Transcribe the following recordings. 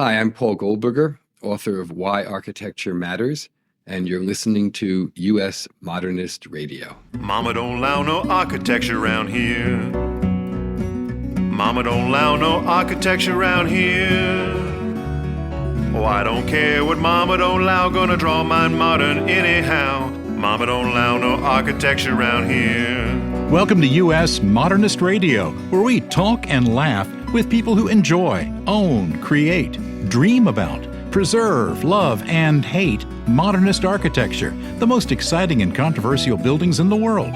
Hi, I'm Paul Goldberger, author of Why Architecture Matters, and you're listening to U.S. Modernist Radio. Mama don't allow no architecture around here. Mama don't allow no architecture around here. Oh, I don't care what Mama don't allow, gonna draw mine modern anyhow. Mama don't allow no architecture around here. Welcome to U.S. Modernist Radio, where we talk and laugh with people who enjoy, own, create, dream about, preserve, love, and hate modernist architecture, the most exciting and controversial buildings in the world.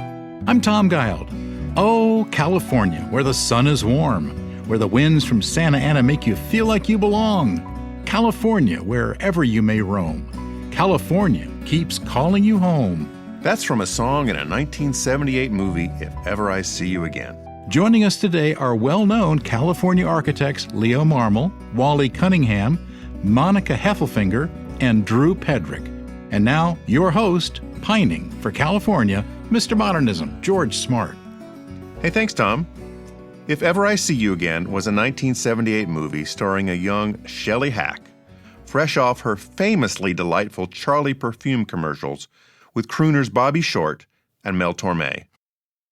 I'm Tom Guild. Oh, California, where the sun is warm, where the winds from Santa Ana make you feel like you belong. California, wherever you may roam. California keeps calling you home. That's from a song in a 1978 movie, If Ever I See You Again. Joining us today are well-known California architects Leo Marmol, Wally Cunningham, Monika Hafelfinger, and Drew Pedrick. And now, your host, pining for California, Mr. Modernism, George Smart. Hey, thanks, Tom. If Ever I See You Again was a 1978 movie starring a young Shelley Hack, fresh off her famously delightful Charlie perfume commercials with crooners Bobby Short and Mel Torme.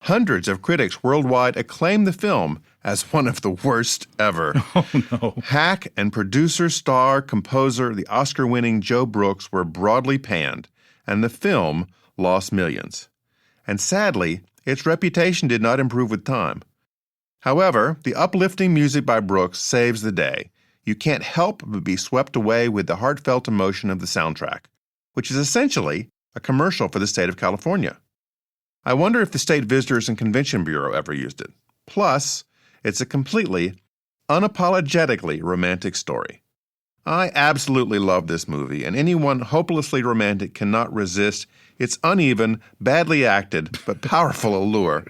Hundreds of critics worldwide acclaimed the film as one of the worst ever. Oh, no. Hack and producer, star, composer, the Oscar-winning Joe Brooks were broadly panned, and the film lost millions. And sadly, its reputation did not improve with time. However, the uplifting music by Brooks saves the day. You can't help but be swept away with the heartfelt emotion of the soundtrack, which is essentially a commercial for the state of California. I wonder if the State Visitors and Convention Bureau ever used it. Plus, it's a completely, unapologetically romantic story. I absolutely love this movie, and anyone hopelessly romantic cannot resist its uneven, badly acted, but powerful allure.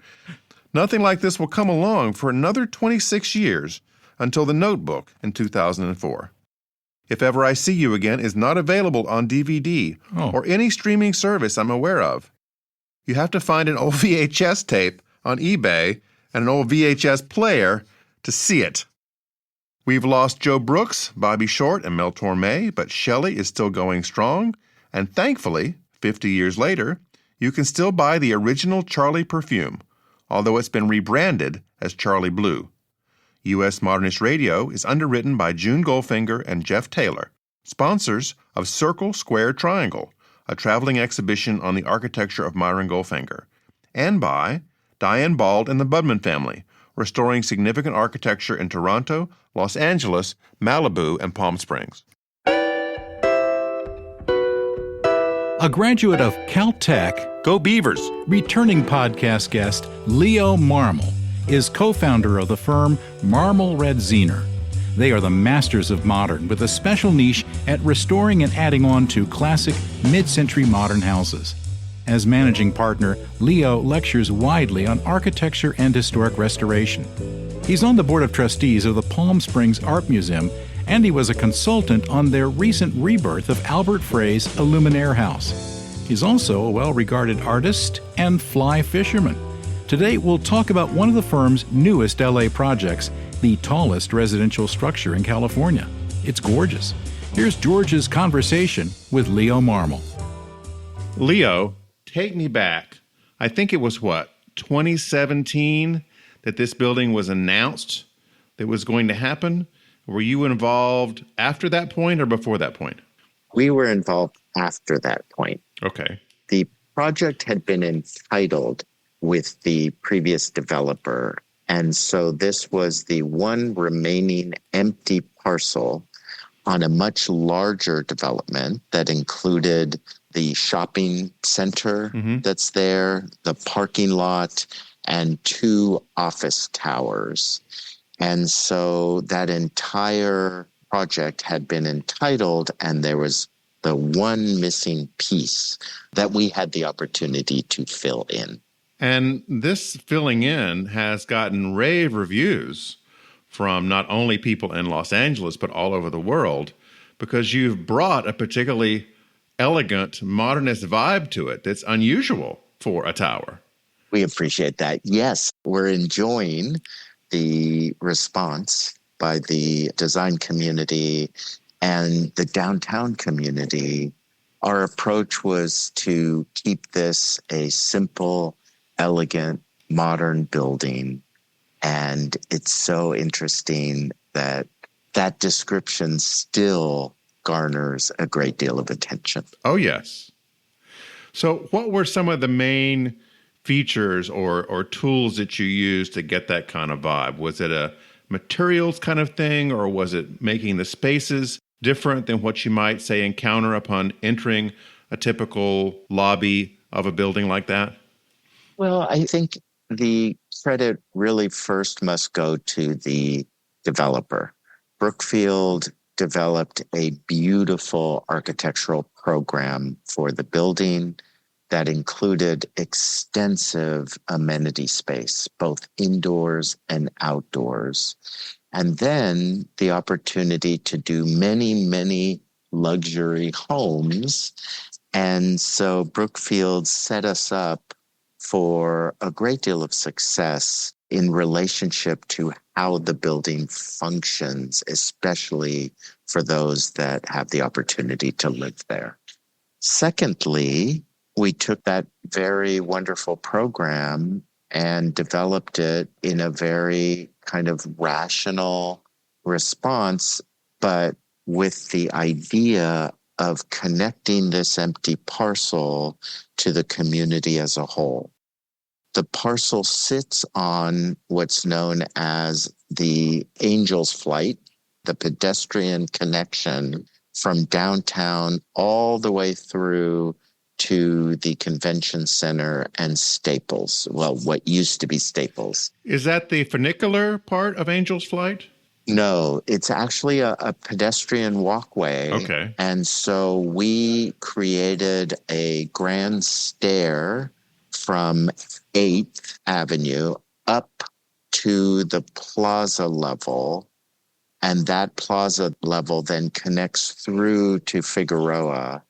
Nothing like this will come along for another 26 years until The Notebook in 2004. If Ever I See You Again is not available on DVD or any streaming service I'm aware of. You have to find an old VHS tape on eBay and an old VHS player to see it. We've lost Joe Brooks, Bobby Short, and Mel Torme, but Shelley is still going strong, and thankfully, 50 years later, you can still buy the original Charlie perfume, although it's been rebranded as Charlie Blue. U.S. Modernist Radio is underwritten by June Goldfinger and Jeff Taylor, sponsors of Circle Square Triangle, a traveling exhibition on the architecture of Myron Goldfinger, and by Diane Bald and the Budman family, restoring significant architecture in Toronto, Los Angeles, Malibu, and Palm Springs. A graduate of Caltech, Go Beavers! Returning podcast guest Leo Marmol is co-founder of the firm Marmol Zehner. They are the masters of modern, with a special niche at restoring and adding on to classic mid-century modern houses. As managing partner, Leo lectures widely on architecture and historic restoration. He's on the board of trustees of the Palm Springs Art Museum, and he was a consultant on their recent rebirth of Albert Frey's Illuminaire House. He's also a well-regarded artist and fly fisherman. Today, we'll talk about one of the firm's newest LA projects, the tallest residential structure in California. It's gorgeous. Here's George's conversation with Leo Marmol. Leo, take me back. I think it was 2017 that this building was announced that was going to happen? Were you involved after that point or before that point? We were involved after that point. Okay. The project had been entitled with the previous developer, and so this was the one remaining empty parcel on a much larger development that included the shopping center that's there, the parking lot, and 2 office towers. And so that entire project had been entitled, and there was the one missing piece that we had the opportunity to fill in. And this filling in has gotten rave reviews from not only people in Los Angeles, but all over the world, because you've brought a particularly elegant, modernist vibe to it that's unusual for a tower. We appreciate that. Yes, we're enjoying the response by the design community and the downtown community. Our approach was to keep this a simple, elegant, modern building. And it's so interesting that that description still garners a great deal of attention. Oh, yes. So what were some of the main features or tools that you used to get that kind of vibe? Was it a materials kind of thing, or was it making the spaces different than what you might, say, encounter upon entering a typical lobby of a building like that? Well, I think the credit really first must go to the developer. Brookfield developed a beautiful architectural program for the building that included extensive amenity space, both indoors and outdoors. And then the opportunity to do many, many luxury homes. And so Brookfield set us up for a great deal of success in relationship to how the building functions, especially for those that have the opportunity to live there. Secondly, we took that very wonderful program and developed it in a very kind of rational response, but with the idea of connecting this empty parcel to the community as a whole. The parcel sits on what's known as the Angel's Flight, the pedestrian connection from downtown all the way through to the convention center and Staples. Well, what used to be Staples. Is that the funicular part of Angel's Flight? No, it's actually a pedestrian walkway. Okay. And so we created a grand stair from 8th Avenue up to the plaza level. And that plaza level then connects through to Figueroa.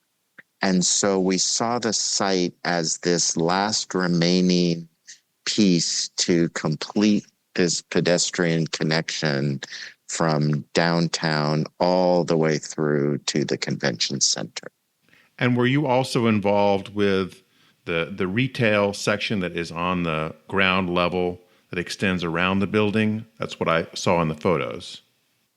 And so we saw the site as this last remaining piece to complete this pedestrian connection from downtown all the way through to the convention center. And were you also involved with the retail section that is on the ground level that extends around the building? That's what I saw in the photos.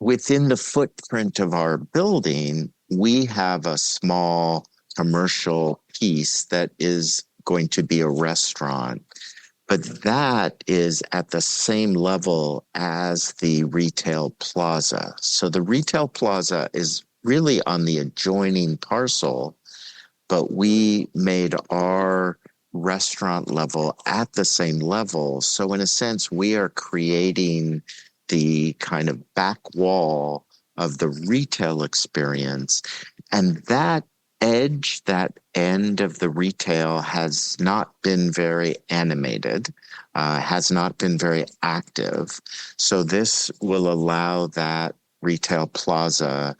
Within the footprint of our building, we have a small commercial piece that is going to be a restaurant. But that is at the same level as the retail plaza. So the retail plaza is really on the adjoining parcel, but we made our restaurant level at the same level. So in a sense, we are creating the kind of back wall of the retail experience. And that edge, that end of the retail has not been very animated, has not been very active. So this will allow that retail plaza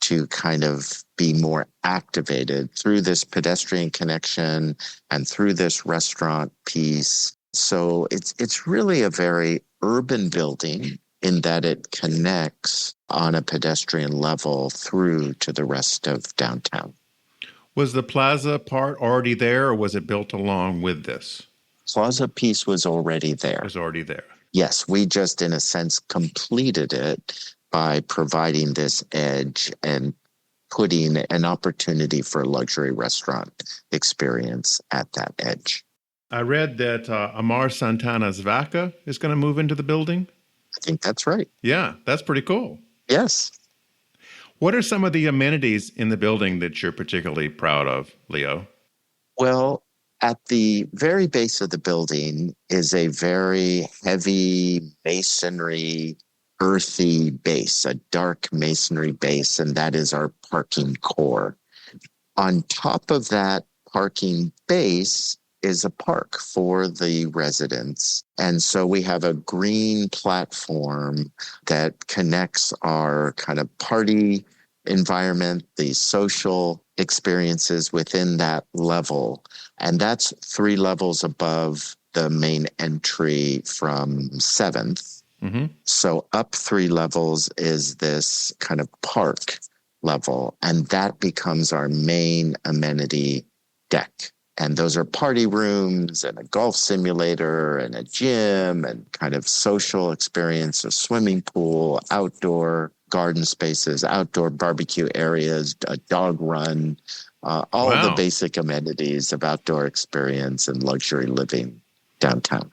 to kind of be more activated through this pedestrian connection and through this restaurant piece. So it's really a very urban building in that it connects on a pedestrian level through to the rest of downtown. Was the plaza part already there, or was it built along with this? Plaza piece was already there. It was already there. Yes, we just, in a sense, completed it by providing this edge and putting an opportunity for a luxury restaurant experience at that edge. I read that Amar Santana's Vaca is going to move into the building. I think that's right. Yeah, that's pretty cool. Yes. What are some of the amenities in the building that you're particularly proud of, Leo? Well, at the very base of the building is a very heavy masonry, earthy base, a dark masonry base, and that is our parking core. On top of that parking base is a park for the residents. And so we have a green platform that connects our kind of party environment, the social experiences within that level. And that's 3 levels above the main entry from 7th. So up 3 levels is this kind of park level, and that becomes our main amenity deck. And those are party rooms and a golf simulator and a gym and kind of social experience, a swimming pool, outdoor garden spaces, outdoor barbecue areas, a dog run, all the basic amenities of outdoor experience and luxury living downtown.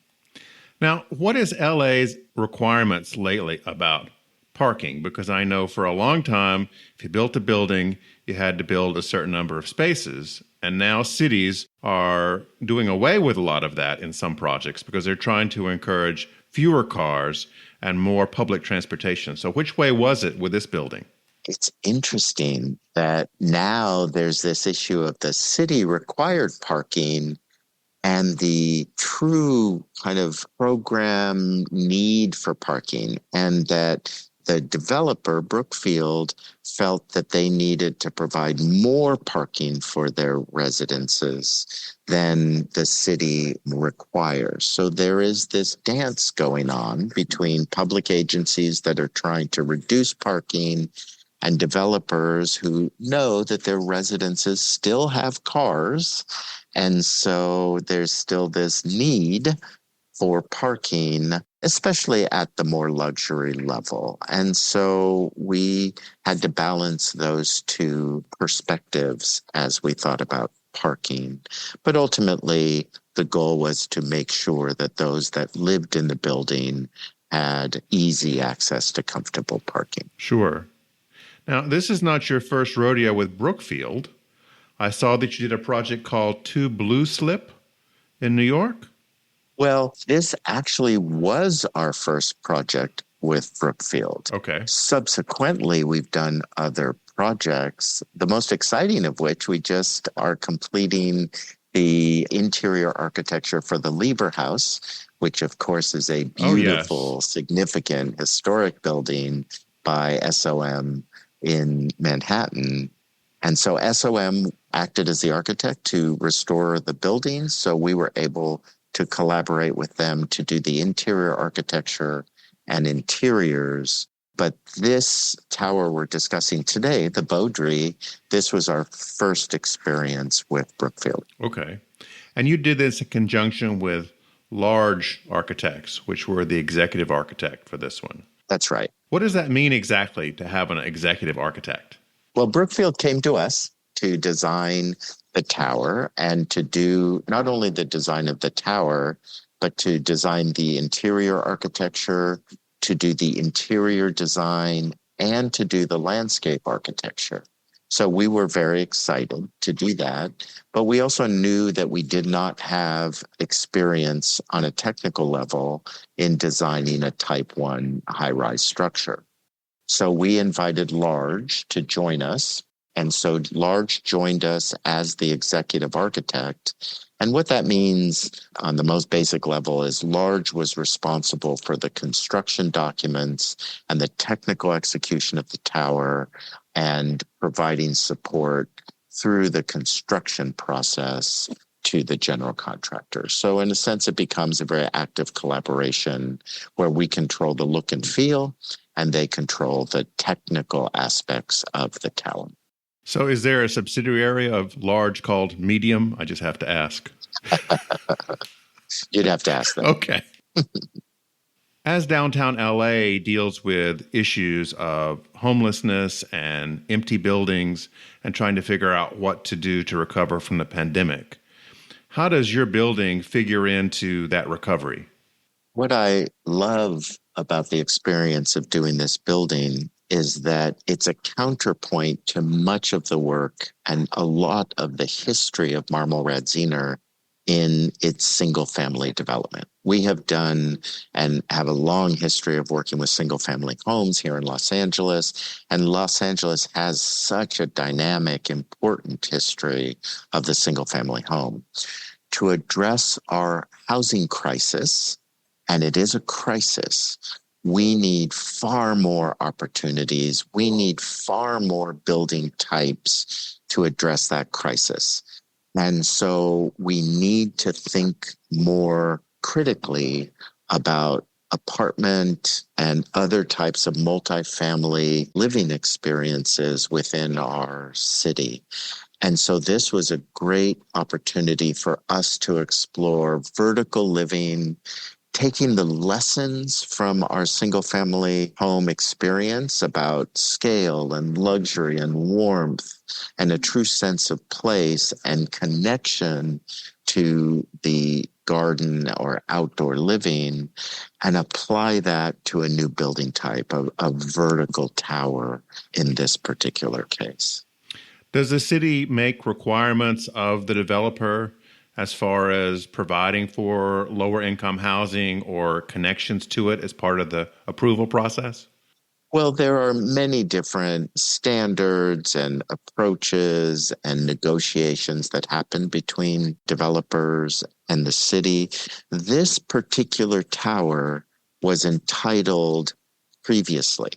Now, what is LA's requirements lately about parking? Because I know for a long time, if you built a building, you had to build a certain number of spaces. And now cities are doing away with a lot of that in some projects because they're trying to encourage fewer cars and more public transportation. So which way was it with this building? It's interesting that now there's this issue of the city required parking and the true kind of program need for parking, and that the developer, Brookfield, felt that they needed to provide more parking for their residences than the city requires. So there is this dance going on between public agencies that are trying to reduce parking and developers who know that their residences still have cars. And so there's still this need for parking, especially at the more luxury level. And so we had to balance those two perspectives as we thought about parking. But ultimately, the goal was to make sure that those that lived in the building had easy access to comfortable parking. Sure. Now, this is not your first rodeo with Brookfield. I saw that you did a project called 2 Blue Slip in New York. Well, this actually was our first project with Brookfield. Okay. Subsequently, we've done other projects, the most exciting of which we just are completing the interior architecture for the Lever House, which of course is a beautiful, significant historic building by SOM in Manhattan. And so SOM acted as the architect to restore the building. So we were able to collaborate with them to do the interior architecture and interiors. But this tower we're discussing today, the Beaudry, this was our first experience with Brookfield. Okay. And you did this in conjunction with Large Architects, which were the executive architect for this one. That's right. What does that mean exactly to have an executive architect? Well, Brookfield came to us to design the tower and to do not only the design of the tower, but to design the interior architecture, to do the interior design, and to do the landscape architecture. So we were very excited to do that. But we also knew that we did not have experience on a technical level in designing a Type 1 high-rise structure. So we invited Large to join us. And so Large joined us as the executive architect. And what that means on the most basic level is Large was responsible for the construction documents and the technical execution of the tower and providing support through the construction process to the general contractor. So in a sense, it becomes a very active collaboration where we control the look and feel and they control the technical aspects of the tower. So is there a subsidiary of Large called Medium? I just have to ask. You'd have to ask them. Okay. As downtown LA deals with issues of homelessness and empty buildings and trying to figure out what to do to recover from the pandemic, how does your building figure into that recovery? What I love about the experience of doing this building is that it's a counterpoint to much of the work and a lot of the history of Marmol Radziner in its single-family development. We have done and have a long history of working with single-family homes here in Los Angeles, and Los Angeles has such a dynamic, important history of the single-family home. To address our housing crisis, and it is a crisis, we need far more opportunities. We need far more building types to address that crisis. And so we need to think more critically about apartment and other types of multifamily living experiences within our city. And so this was a great opportunity for us to explore vertical living, taking the lessons from our single family home experience about scale and luxury and warmth and a true sense of place and connection to the garden or outdoor living, and apply that to a new building type, a vertical tower in this particular case. Does the city make requirements of the developer as far as providing for lower income housing or connections to it as part of the approval process? Well, there are many different standards and approaches and negotiations that happen between developers and the city. This particular tower was entitled previously.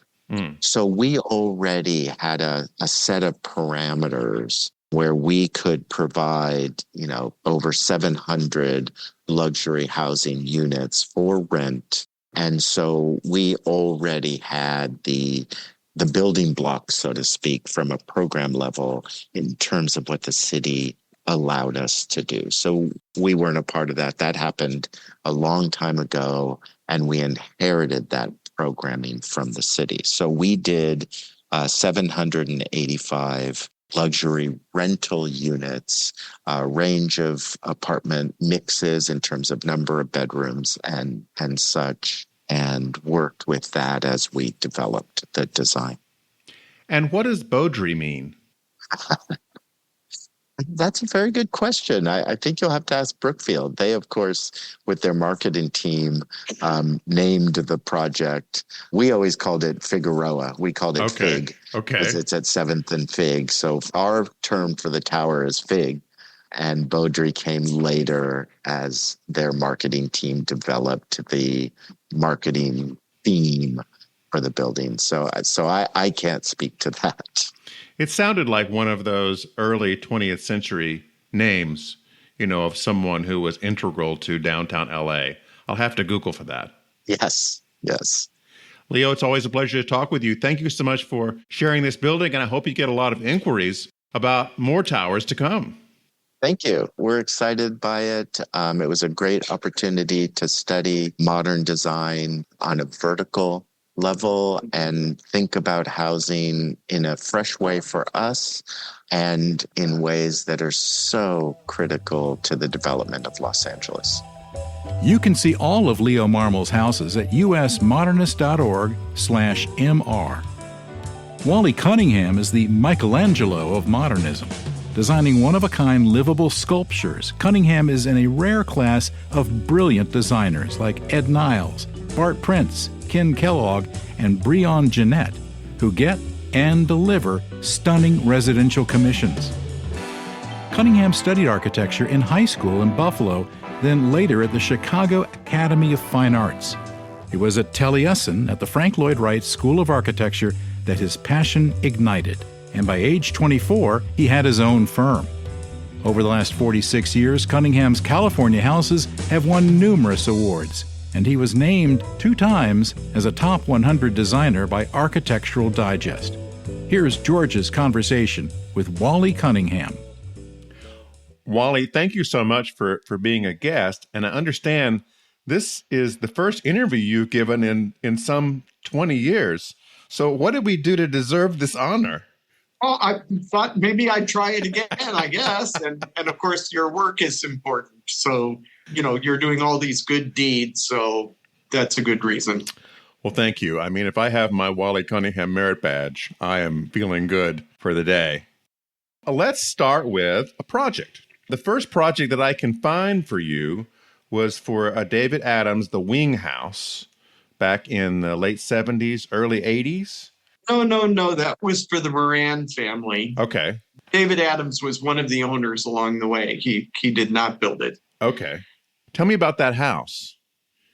So we already had a set of parameters where we could provide, over 700 luxury housing units for rent. And so we already had the building blocks, so to speak, from a program level in terms of what the city allowed us to do. So we weren't a part of that. That happened a long time ago, and we inherited that programming from the city. So we did 785 luxury rental units, a range of apartment mixes in terms of number of bedrooms and such, and worked with that as we developed the design. And what does Beaudry mean? That's a very good question. I think you'll have to ask Brookfield. They, of course, with their marketing team, named the project. We always called it Figueroa. We called it Fig. Okay. Because it's at 7th and Fig. So our term for the tower is Fig. And Beaudry came later as their marketing team developed the marketing theme for the building. So I can't speak to that. It sounded like one of those early 20th century names, of someone who was integral to downtown LA. I'll have to Google for that. Yes. Leo, it's always a pleasure to talk with you. Thank you so much for sharing this building, and I hope you get a lot of inquiries about more towers to come. Thank you. We're excited by it. It was a great opportunity to study modern design on a vertical level and think about housing in a fresh way for us and in ways that are so critical to the development of Los Angeles. You can see all of Leo Marmol's houses at usmodernist.org/MR. Wally Cunningham is the Michelangelo of modernism. Designing one-of-a-kind livable sculptures, Cunningham is in a rare class of brilliant designers like Ed Niles, Bart Prince, Ken Kellogg, and Breon Jeanette, who get and deliver stunning residential commissions. Cunningham studied architecture in high school in Buffalo, then later at the Chicago Academy of Fine Arts. It was at Taliesin at the Frank Lloyd Wright School of Architecture that his passion ignited, and by age 24, he had his own firm. Over the last 46 years, Cunningham's California houses have won numerous awards, and he was named 2 times as a top 100 designer by Architectural Digest. Here's George's conversation with Wally Cunningham. Wally, thank you so much for being a guest. And I understand this is the first interview you've given in some 20 years. So what did we do to deserve this honor? Well, I thought maybe I'd try it again, I guess. And of course, your work is important. So, you're doing all these good deeds. So that's a good reason. Well, thank you. I mean, if I have my Wally Cunningham merit badge, I am feeling good for the day. Let's start with a project. The first project that I can find for you was for David Adams' The Wing House back in the late 70s, early 80s. No. That was for the Moran family. Okay. David Adams was one of the owners along the way. He did not build it. Okay. Tell me about that house.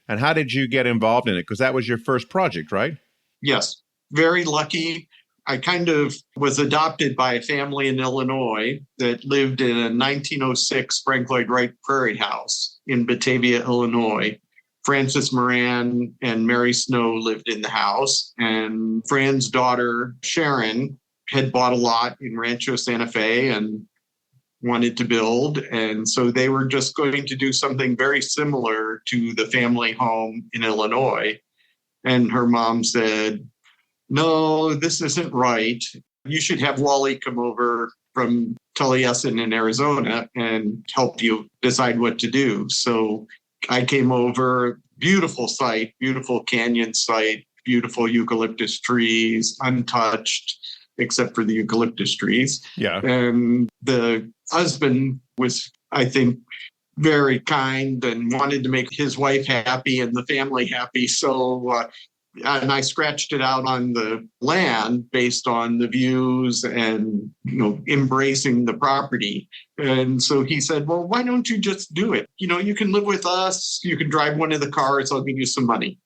And how did you get involved in it? Because that was your first project, right? Yes. Very lucky. I kind of was adopted by a family in Illinois that lived in a 1906 Frank Lloyd Wright Prairie House in Batavia, Illinois. Frances Moran and Mary Snow lived in the house, and Fran's daughter, Sharon, had bought a lot in Rancho Santa Fe and wanted to build. And so they were just going to do something very similar to the family home in Illinois. And her mom said, no, this isn't right. You should have Wally come over from Taliesin in Arizona and help you decide what to do. So I came over, beautiful site, beautiful canyon site, beautiful eucalyptus trees, untouched except for the eucalyptus trees. Yeah. And the husband was, I think, very kind and wanted to make his wife happy and the family happy. So, and I scratched it out on the land based on the views and, embracing the property. And so he said, well, why don't you just do it? You can live with us. You can drive one of the cars. I'll give you some money.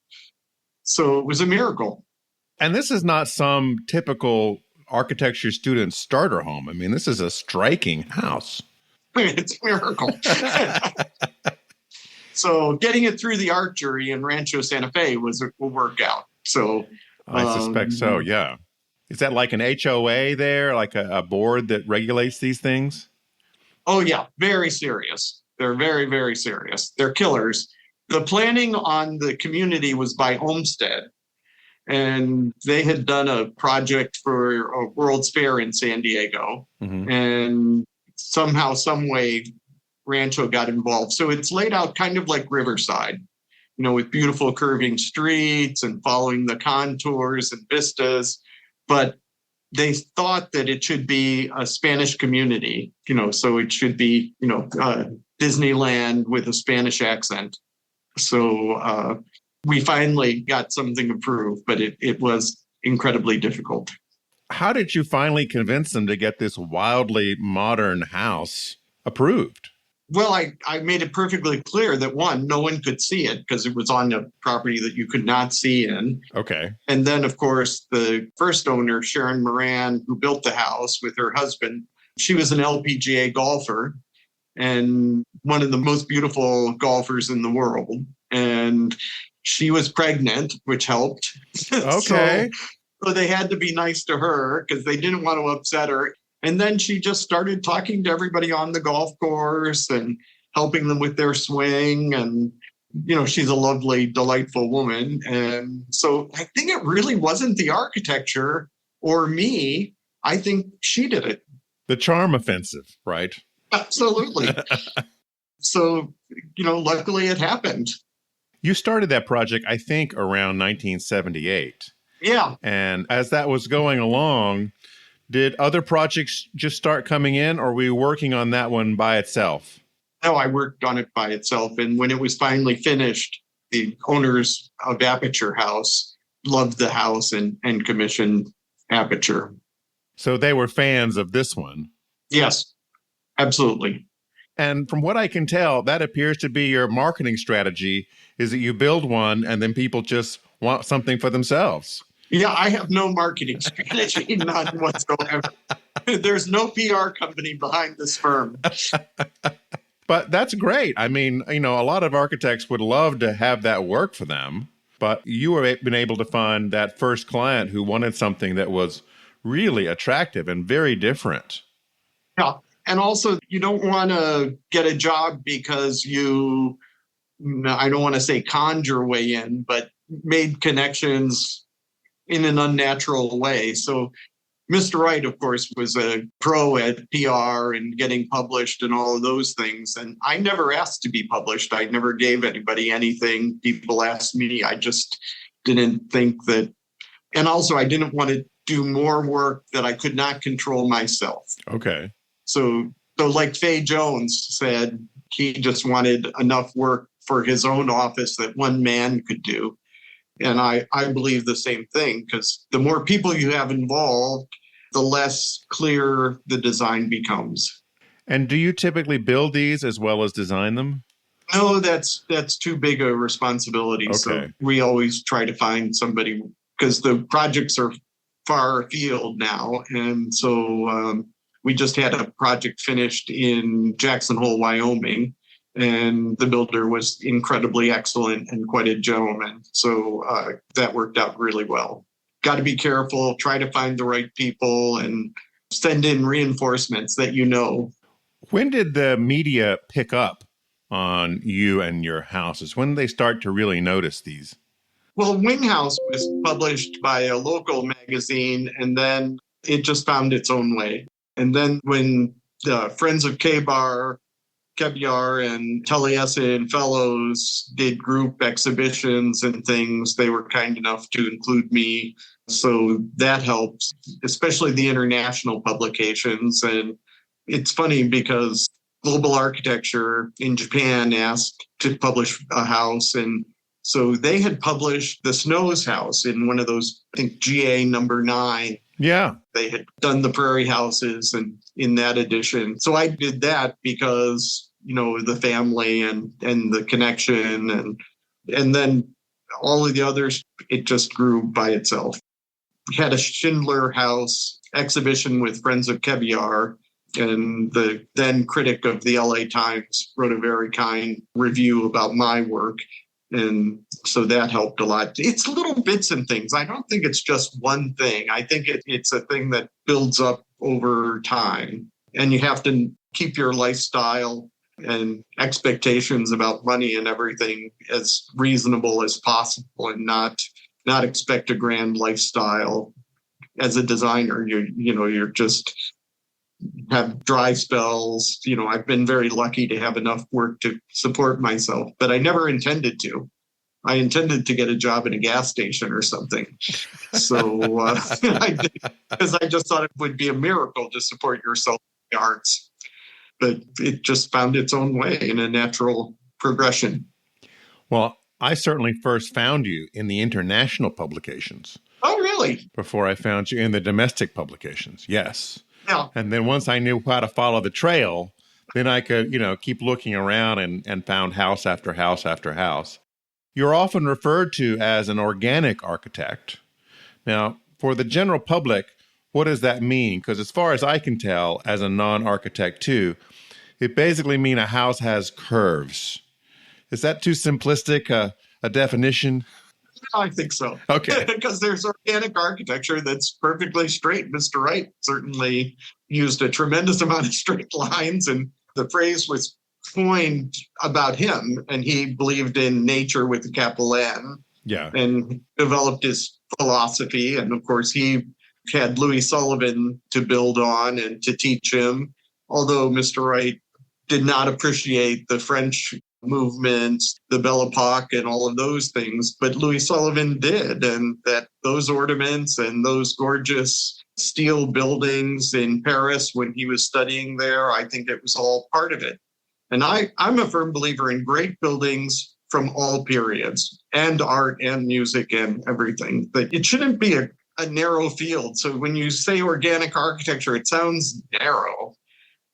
So it was a miracle. And this is not some typical architecture student starter home. I mean, this is a striking house. It's a miracle. So getting it through the art jury in Rancho Santa Fe was a workout. So I suspect so, yeah. Is that like an HOA there, like a board that regulates these things? Oh, yeah, very serious. They're very, very serious. They're killers. The planning on the community was by Olmsted, and they had done a project for a World's Fair in San Diego, and somehow, some way, Rancho got involved. So it's laid out kind of like Riverside, with beautiful curving streets and following the contours and vistas. But they thought that it should be a Spanish community, so it should be, Disneyland with a Spanish accent. So we finally got something approved, but it was incredibly difficult. How did you finally convince them to get this wildly modern house approved? Well, I made it perfectly clear that, one, no one could see it because it was on a property that you could not see in. Okay. And then, of course, the first owner, Sharon Moran, who built the house with her husband, she was an LPGA golfer and one of the most beautiful golfers in the world. And she was pregnant, which helped. Okay. So they had to be nice to her because they didn't want to upset her. And then she just started talking to everybody on the golf course and helping them with their swing. And, she's a lovely, delightful woman. And so I think it really wasn't the architecture or me. I think she did it. The charm offensive, right? Absolutely. So, luckily it happened. You started that project, I think, around 1978. Yeah. And as that was going along, did other projects just start coming in, or were you working on that one by itself? No, I worked on it by itself. And when it was finally finished, the owners of Aperture House loved the house and commissioned Aperture. So they were fans of this one? Yes, absolutely. And from what I can tell, that appears to be your marketing strategy, is that you build one and then people just want something for themselves. Yeah, I have no marketing strategy, none whatsoever. There's no PR company behind this firm. But that's great. I mean, a lot of architects would love to have that work for them, but you have been able to find that first client who wanted something that was really attractive and very different. Yeah, and also you don't want to get a job because you, I don't want to say conned your way in, but made connections in an unnatural way. So Mr. Wright, of course, was a pro at PR and getting published and all of those things. And I never asked to be published. I never gave anybody anything. People asked me. I just didn't think that. And also, I didn't want to do more work that I could not control myself. Okay. So like Fay Jones said, he just wanted enough work for his own office that one man could do. And I believe the same thing, because the more people you have involved, the less clear the design becomes. And do you typically build these as well as design them? No, that's too big a responsibility. Okay. So we always try to find somebody, because the projects are far afield now. And so we just had a project finished in Jackson Hole, Wyoming. And the builder was incredibly excellent and quite a gentleman. So that worked out really well. Got to be careful, try to find the right people, and send in reinforcements that you know. When did the media pick up on you and your houses? When did they start to really notice these? Well, Wing House was published by a local magazine, and then it just found its own way. And then when the Friends of Kebar and Taliesin Fellows did group exhibitions and things, they were kind enough to include me. So that helps, especially the international publications. And it's funny because Global Architecture in Japan asked to publish a house. And so they had published the Snows house in one of those, I think, GA number 9. Yeah. They had done the Prairie houses and in that edition. So I did that because, the family and the connection and then all of the others, it just grew by itself. We had a Schindler House exhibition with Friends of Kebiar, and the then critic of the LA Times wrote a very kind review about my work. And so that helped a lot. It's little bits and things. I don't think it's just one thing. I think it's a thing that builds up over time. And you have to keep your lifestyle and expectations about money and everything as reasonable as possible and not expect a grand lifestyle. As a designer, you're just have dry spells. I've been very lucky to have enough work to support myself, but I never intended to. I intended to get a job in a gas station or something. So I did, because I just thought it would be a miracle to support yourself in the arts. But it just found its own way in a natural progression. Well, I certainly first found you in the international publications. Oh, really? Before I found you in the domestic publications. Yes. Yeah. And then once I knew how to follow the trail, then I could, keep looking around and found house after house after house. You're often referred to as an organic architect. Now, for the general public, what does that mean? Because as far as I can tell, as a non-architect too, it basically means a house has curves. Is that too simplistic a definition? I think so. Okay. Because there's organic architecture that's perfectly straight. Mr. Wright certainly used a tremendous amount of straight lines, and the phrase was coined about him, and he believed in nature with a capital N. Yeah. And developed his philosophy. And of course, he had Louis Sullivan to build on and to teach him, although Mr. Wright did not appreciate the French movements, the Belle Epoque, and all of those things. But Louis Sullivan did, and that those ornaments and those gorgeous steel buildings in Paris when he was studying there, I think it was all part of it. And I'm a firm believer in great buildings from all periods, and art and music and everything. But it shouldn't be a narrow field. So when you say organic architecture, it sounds narrow,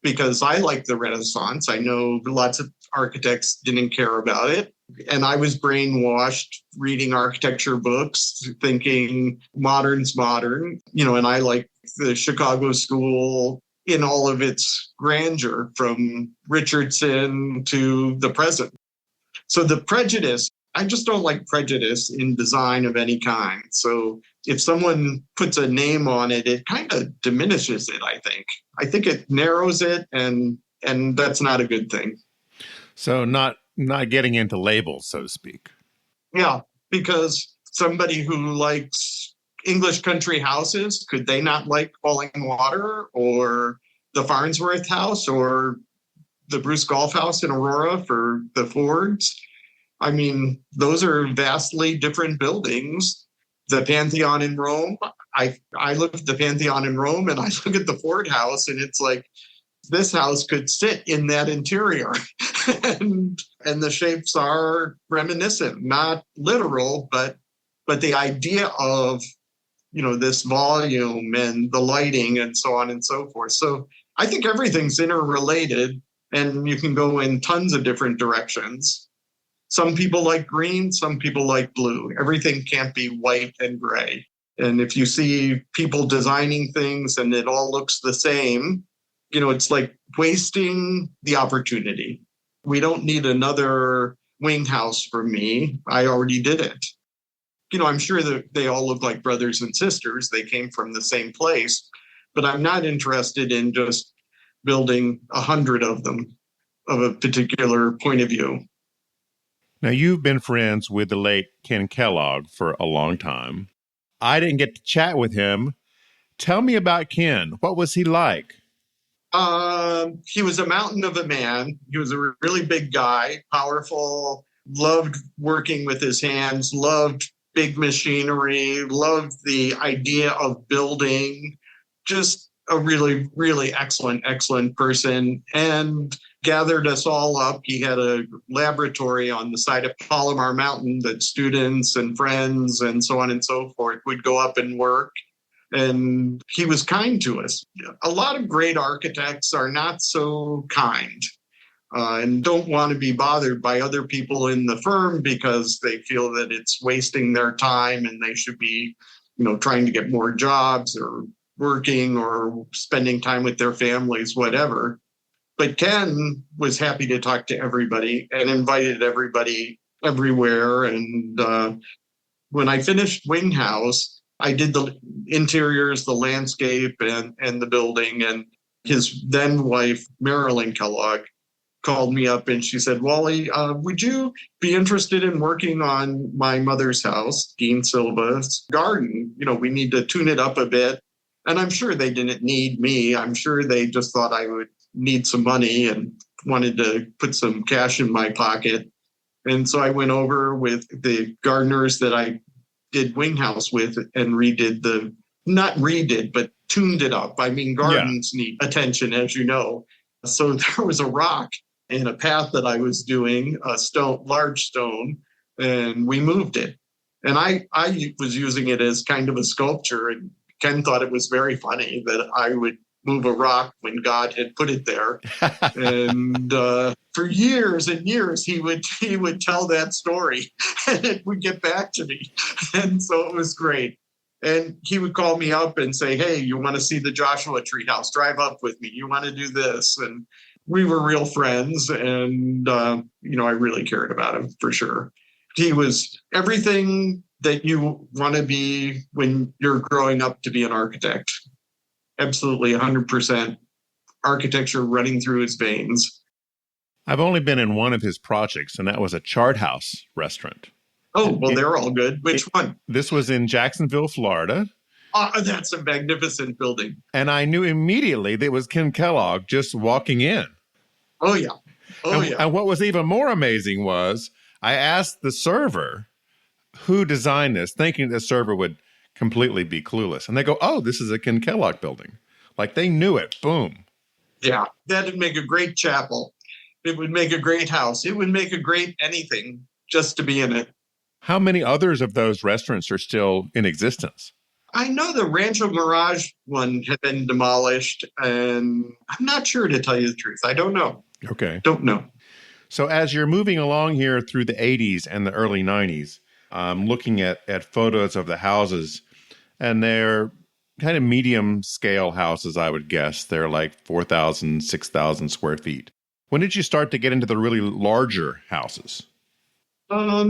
because I like the Renaissance. I know lots of architects didn't care about it. And I was brainwashed reading architecture books, thinking modern's modern, and I like the Chicago School in all of its grandeur, from Richardson to the present. So the prejudice, I just don't like prejudice in design of any kind. So if someone puts a name on it, it kind of diminishes it, I think. I think it narrows it, and that's not a good thing. So not getting into labels, so to speak. Yeah, because somebody who likes English country houses, could they not like Falling Water or the Farnsworth House or the Bruce Golf House in Aurora for the Fords? I mean, those are vastly different buildings. The Pantheon in Rome, I look at the Pantheon in Rome and I look at the Ford House, and it's like, this house could sit in that interior. and the shapes are reminiscent, not literal, but the idea of, this volume and the lighting and so on and so forth. So I think everything's interrelated, and you can go in tons of different directions. Some people like green, some people like blue. Everything can't be white and gray. And if you see people designing things and it all looks the same, it's like wasting the opportunity. We don't need another wing house for me. I already did it. I'm sure that they all look like brothers and sisters. They came from the same place, but I'm not interested in just building 100 of them of a particular point of view. Now, you've been friends with the late Ken Kellogg for a long time. I didn't get to chat with him. Tell me about Ken. What was he like? He was a mountain of a man. He was a really big guy, powerful, loved working with his hands, loved big machinery, loved the idea of building, just a really, really excellent person, and gathered us all up. He had a laboratory on the side of Palomar Mountain that students and friends and so on and so forth would go up and work. And he was kind to us. A lot of great architects are not so kind and don't want to be bothered by other people in the firm because they feel that it's wasting their time and they should be, trying to get more jobs or working or spending time with their families, whatever. But Ken was happy to talk to everybody and invited everybody everywhere. And when I finished Wing House, I did the interiors, the landscape, and the building. And his then wife, Marilyn Kellogg, called me up and she said, Wally, would you be interested in working on my mother's house, Dean Silva's garden? We need to tune it up a bit. And I'm sure they didn't need me. I'm sure they just thought I would need some money and wanted to put some cash in my pocket. And so I went over with the gardeners that I did Wing House with and not redid, but tuned it up. I mean, gardens need attention, as you know. So there was a rock in a path that I was doing, a large stone, and we moved it. And I was using it as kind of a sculpture, and Ken thought it was very funny that I would move a rock when God had put it there. And for years and years, he would tell that story and it would get back to me. And so it was great. And he would call me up and say, hey, you want to see the Joshua Tree House? Drive up with me. You want to do this? And we were real friends. And, I really cared about him for sure. He was everything that you want to be when you're growing up to be an architect. Absolutely 100% architecture running through his veins. I've only been in one of his projects, and that was a Chart House restaurant. Oh, well, they're all good. Which one? This was in Jacksonville, Florida. That's a magnificent building. And I knew immediately that it was Ken Kellogg just walking in. Oh, yeah. And what was even more amazing was I asked the server who designed this, thinking the server would completely be clueless. And they go, oh, this is a Ken Kellogg building. Like they knew it. Boom. Yeah, that'd make a great chapel. It would make a great house. It would make a great anything just to be in it. How many others of those restaurants are still in existence? I know the Rancho Mirage one had been demolished, and I'm not sure, to tell you the truth. I don't know. Okay. Don't know. So as you're moving along here through the 80s and the early 90s, looking at photos of the houses, and they're kind of medium scale houses, I would guess. They're like 4,000, 6,000 square feet. When did you start to get into the really larger houses? I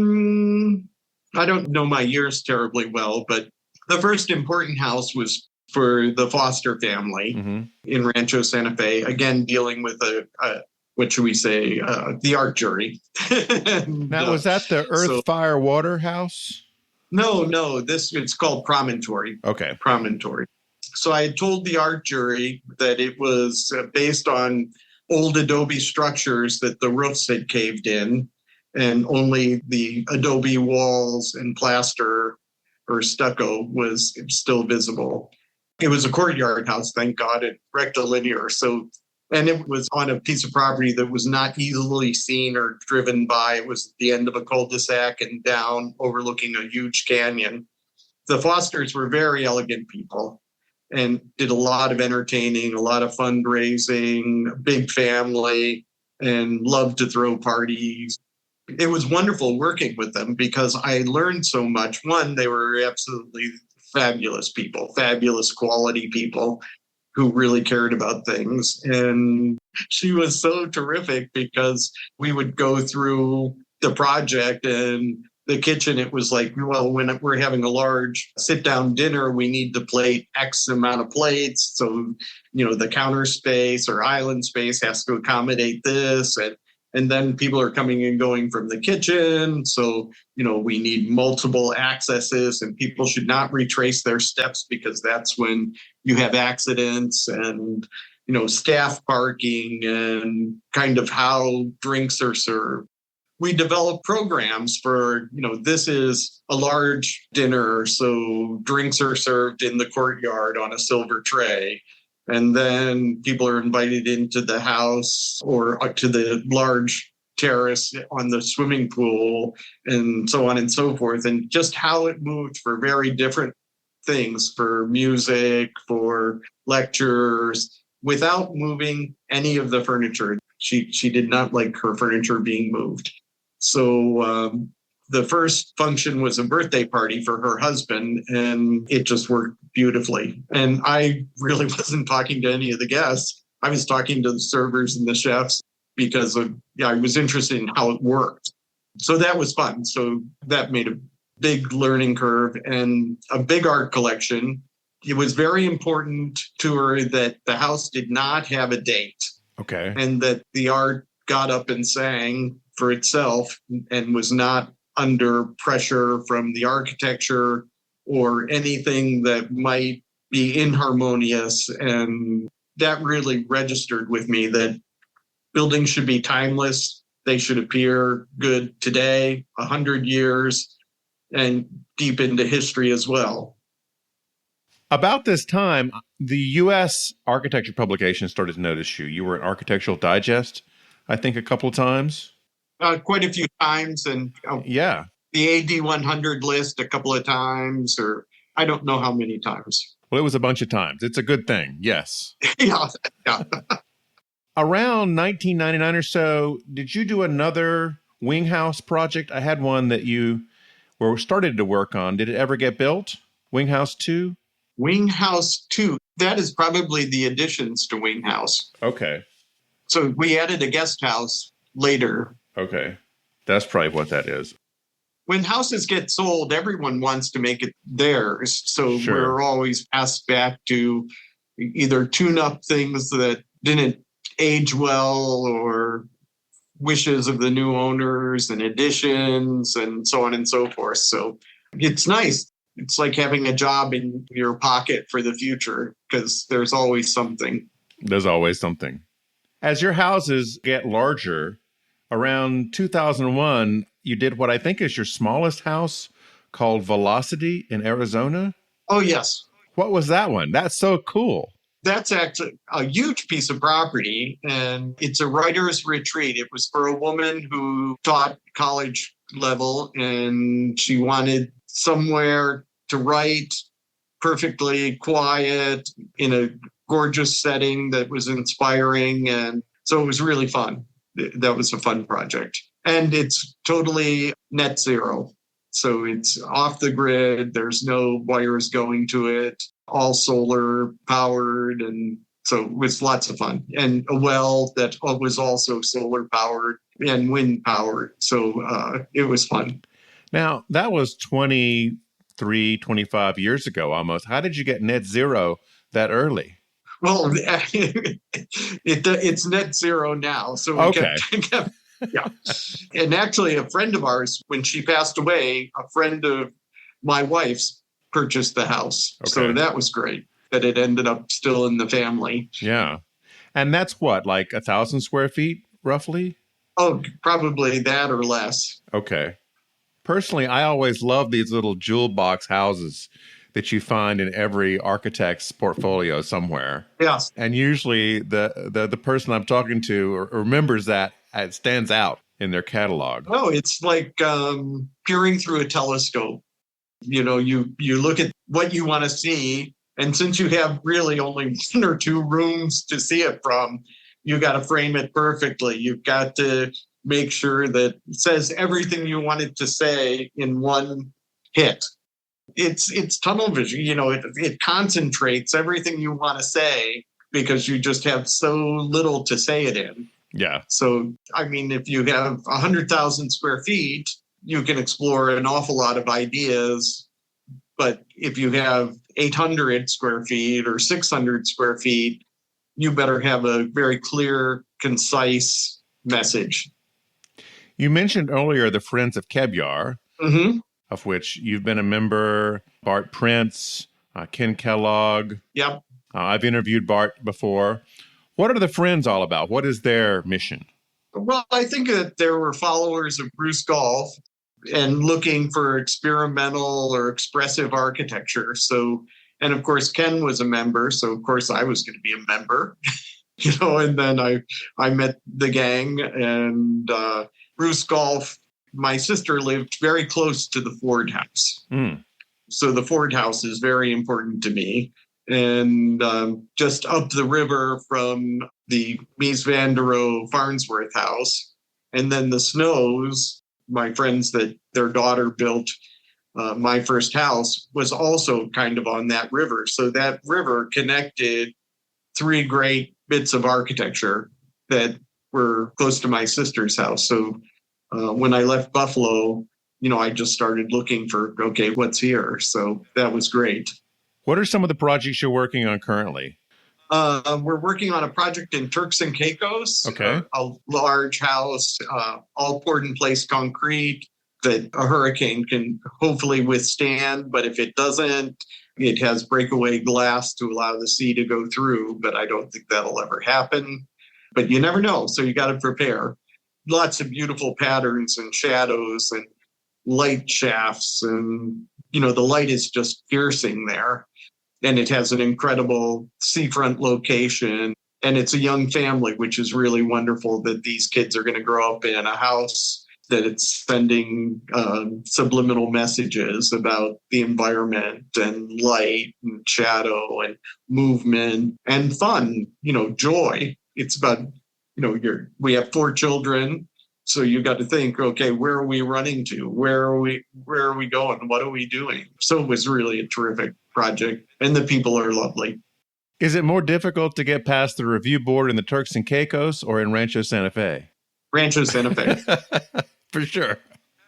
don't know my years terribly well, but the first important house was for the Foster family in Rancho Santa Fe, again, dealing with what should we say, the art jury. Now, was that the Earth, Fire, Water house? No, it's called Promontory. Okay. Promontory. So I had told the art jury that it was based on old adobe structures that the roofs had caved in, and only the adobe walls and plaster or stucco was still visible. It was a courtyard house, thank God, at rectilinear. And it was on a piece of property that was not easily seen or driven by. It was at the end of a cul-de-sac and down, overlooking a huge canyon. The Fosters were very elegant people and did a lot of entertaining, a lot of fundraising, big family, and loved to throw parties. It was wonderful working with them because I learned so much. One, they were absolutely fabulous people, fabulous quality people who really cared about things. And She was so terrific because we would go through the project and the kitchen. It was like, well, when we're having a large sit down dinner, we need to plate X amount of plates. So, the counter space or island space has to accommodate this. And then people are coming and going from the kitchen. So, we need multiple accesses, and people should not retrace their steps because that's when you have accidents, and, staff parking and kind of how drinks are served. We develop programs for, this is a large dinner, so drinks are served in the courtyard on a silver tray. And then people are invited into the house or to the large terrace on the swimming pool and so on and so forth. And just how it moved for very different things, for music, for lectures, without moving any of the furniture. She did not like her furniture being moved. So the first function was a birthday party for her husband, and it just worked beautifully. And I really wasn't talking to any of the guests. I was talking to the servers and the chefs because I was interested in how it worked. So that was fun. So that made a big learning curve and a big art collection. It was very important to her that the house did not have a date. Okay. And that the art got up and sang for itself and was not under pressure from the architecture or anything that might be inharmonious. And that really registered with me that buildings should be timeless. They should appear good today, 100 years, and deep into history as well. About this time, the U.S. architecture publication started to notice you. You were in Architectural Digest, I think, a couple of times. Quite a few times, and yeah, the AD 100 list a couple of times, or I don't know how many times. Well, it was a bunch of times. It's a good thing, yes. yeah. Around 1999 or so, did you do another wing house project? I had one that you were started to work on. Did it ever get built? Wing House 2? Wing House 2. That is probably the additions to Wing House. Okay. So we added a guest house later. Okay. That's probably what that is. When houses get sold, everyone wants to make it theirs. So Sure. We're always asked back to either tune up things that didn't age well or wishes of the new owners and additions and so on and so forth. So it's nice. It's like having a job in your pocket for the future because there's always something. There's always something. As your houses get larger, around 2001, you did what I think is your smallest house called Velocity in Arizona. Oh, yes. What was that one? That's so cool. That's actually a huge piece of property, and it's a writer's retreat. It was for a woman who taught college level, and she wanted somewhere to write, perfectly quiet, in a gorgeous setting that was inspiring. And so it was really fun. That was a fun project. And it's totally net zero. So it's off the grid. There's no wires going to it, all solar powered. And so it was lots of fun. And a well that was also solar powered and wind powered. So it was fun. Now, that was 23, 25 years ago almost. How did you get net zero that early? Well, it's net zero now. So we Okay. yeah. And actually, a friend of ours, when she passed away, a friend of my wife's purchased the house. Okay. So that was great that it ended up still in the family. Yeah. And that's what, like 1,000 square feet, roughly? Oh, probably that or less. Okay. Personally, I always love these little jewel box houses that you find in every architect's portfolio somewhere. Yes. And usually the person I'm talking to remembers that it stands out in their catalog. Oh, it's like peering through a telescope. You know, you look at what you want to see, and since you have really only one or two rooms to see it from, you got to frame it perfectly. You've got to make sure that it says everything you want it to say in one hit. It's tunnel vision. You know, it concentrates everything you want to say because you just have so little to say it in. Yeah. So, I mean, if you have 100,000 square feet, you can explore an awful lot of ideas. But if you have 800 square feet or 600 square feet, you better have a very clear, concise message. You mentioned earlier the Friends of Kebyar, Mm-hmm. of which you've been a member, Bart Prince, Ken Kellogg. Yep. I've interviewed Bart before. What are the Friends all about? What is their mission? Well, I think that there were followers of Bruce Golf and looking for experimental or expressive architecture. So, and of course, Ken was a member. So, of course, I was going to be a member, and then I met the gang and Bruce Golf. My sister lived very close to the Ford House. Mm. So the Ford House is very important to me. And just up the river from the Mies van der Rohe Farnsworth House. And then the Snows, my friends that their daughter built my first house, was also kind of on that river. So that river connected three great bits of architecture that were close to my sister's house. So when I left Buffalo, I just started looking for, okay, what's here? So that was great. What are some of the projects you're working on currently? We're working on a project in Turks and Caicos, Okay. a large house, all poured in place concrete that a hurricane can hopefully withstand. But if it doesn't, it has breakaway glass to allow the sea to go through. But I don't think that'll ever happen. But you never know. So you got to prepare. Lots of beautiful patterns and shadows and light shafts. And, the light is just piercing there. And it has an incredible seafront location. And it's a young family, which is really wonderful that these kids are going to grow up in a house that it's sending subliminal messages about the environment and light and shadow and movement and fun, joy. It's about, we have 4 children. So you got to think, okay, where are we running to? Where are we going? What are we doing? So it was really a terrific project, and the people are lovely. Is it more difficult to get past the review board in the Turks and Caicos or in Rancho Santa Fe? Rancho Santa Fe. For sure.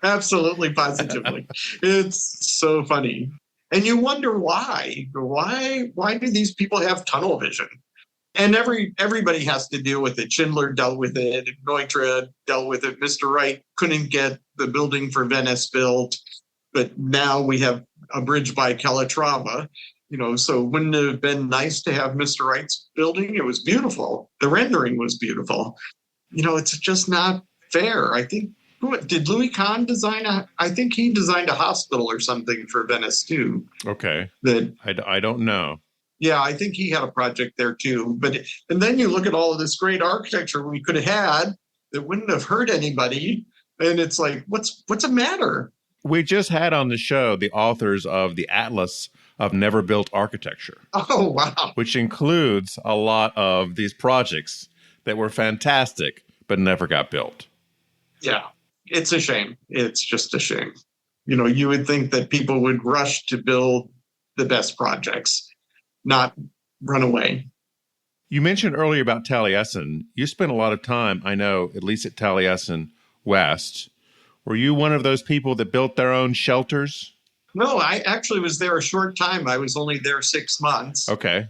Absolutely, positively. It's so funny. And you wonder why. Why do these people have tunnel vision? And everybody has to deal with it. Schindler dealt with it. Neutra dealt with it. Mr. Wright couldn't get the building for Venice built. But now we have a bridge by Calatrava. So wouldn't it have been nice to have Mr. Wright's building? It was beautiful. The rendering was beautiful. It's just not fair. I think, did Louis Kahn design I think he designed a hospital or something for Venice too. Okay. That I don't know. Yeah, I think he had a project there too. And then you look at all of this great architecture we could have had that wouldn't have hurt anybody. And it's like, what's the matter? We just had on the show the authors of the Atlas of Never Built Architecture. Oh, wow. Which includes a lot of these projects that were fantastic, but never got built. Yeah, it's a shame. It's just a shame. You would think that people would rush to build the best projects, not run away. You mentioned earlier about Taliesin. You spent a lot of time, I know, at least at Taliesin West. Were you one of those people that built their own shelters? No, I actually was there a short time. I was only there 6 months. Okay.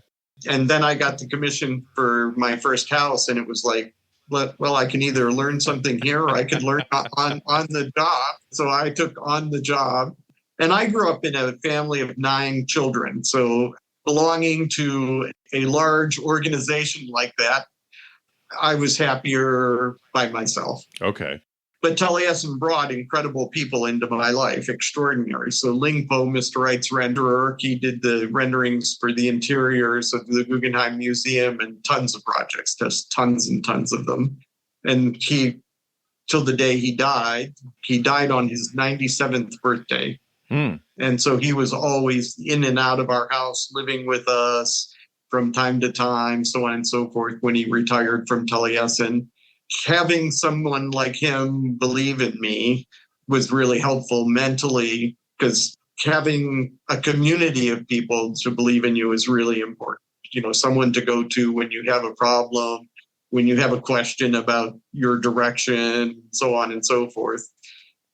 And then I got the commission for my first house, and it was like, well, I can either learn something here or I could learn on the job. So I took on the job. And I grew up in a family of 9 children. So belonging to a large organization like that, I was happier by myself. Okay. But Taliesin brought incredible people into my life, extraordinary. So Ling Po, Mr. Wright's renderer, he did the renderings for the interiors of the Guggenheim Museum and tons of projects, just tons and tons of them. And he, till the day he died on his 97th birthday. And so he was always in and out of our house, living with us from time to time, so on and so forth, when he retired from Taliesin. Having someone like him believe in me was really helpful mentally, because having a community of people to believe in you is really important. someone to go to when you have a problem, when you have a question about your direction, so on and so forth.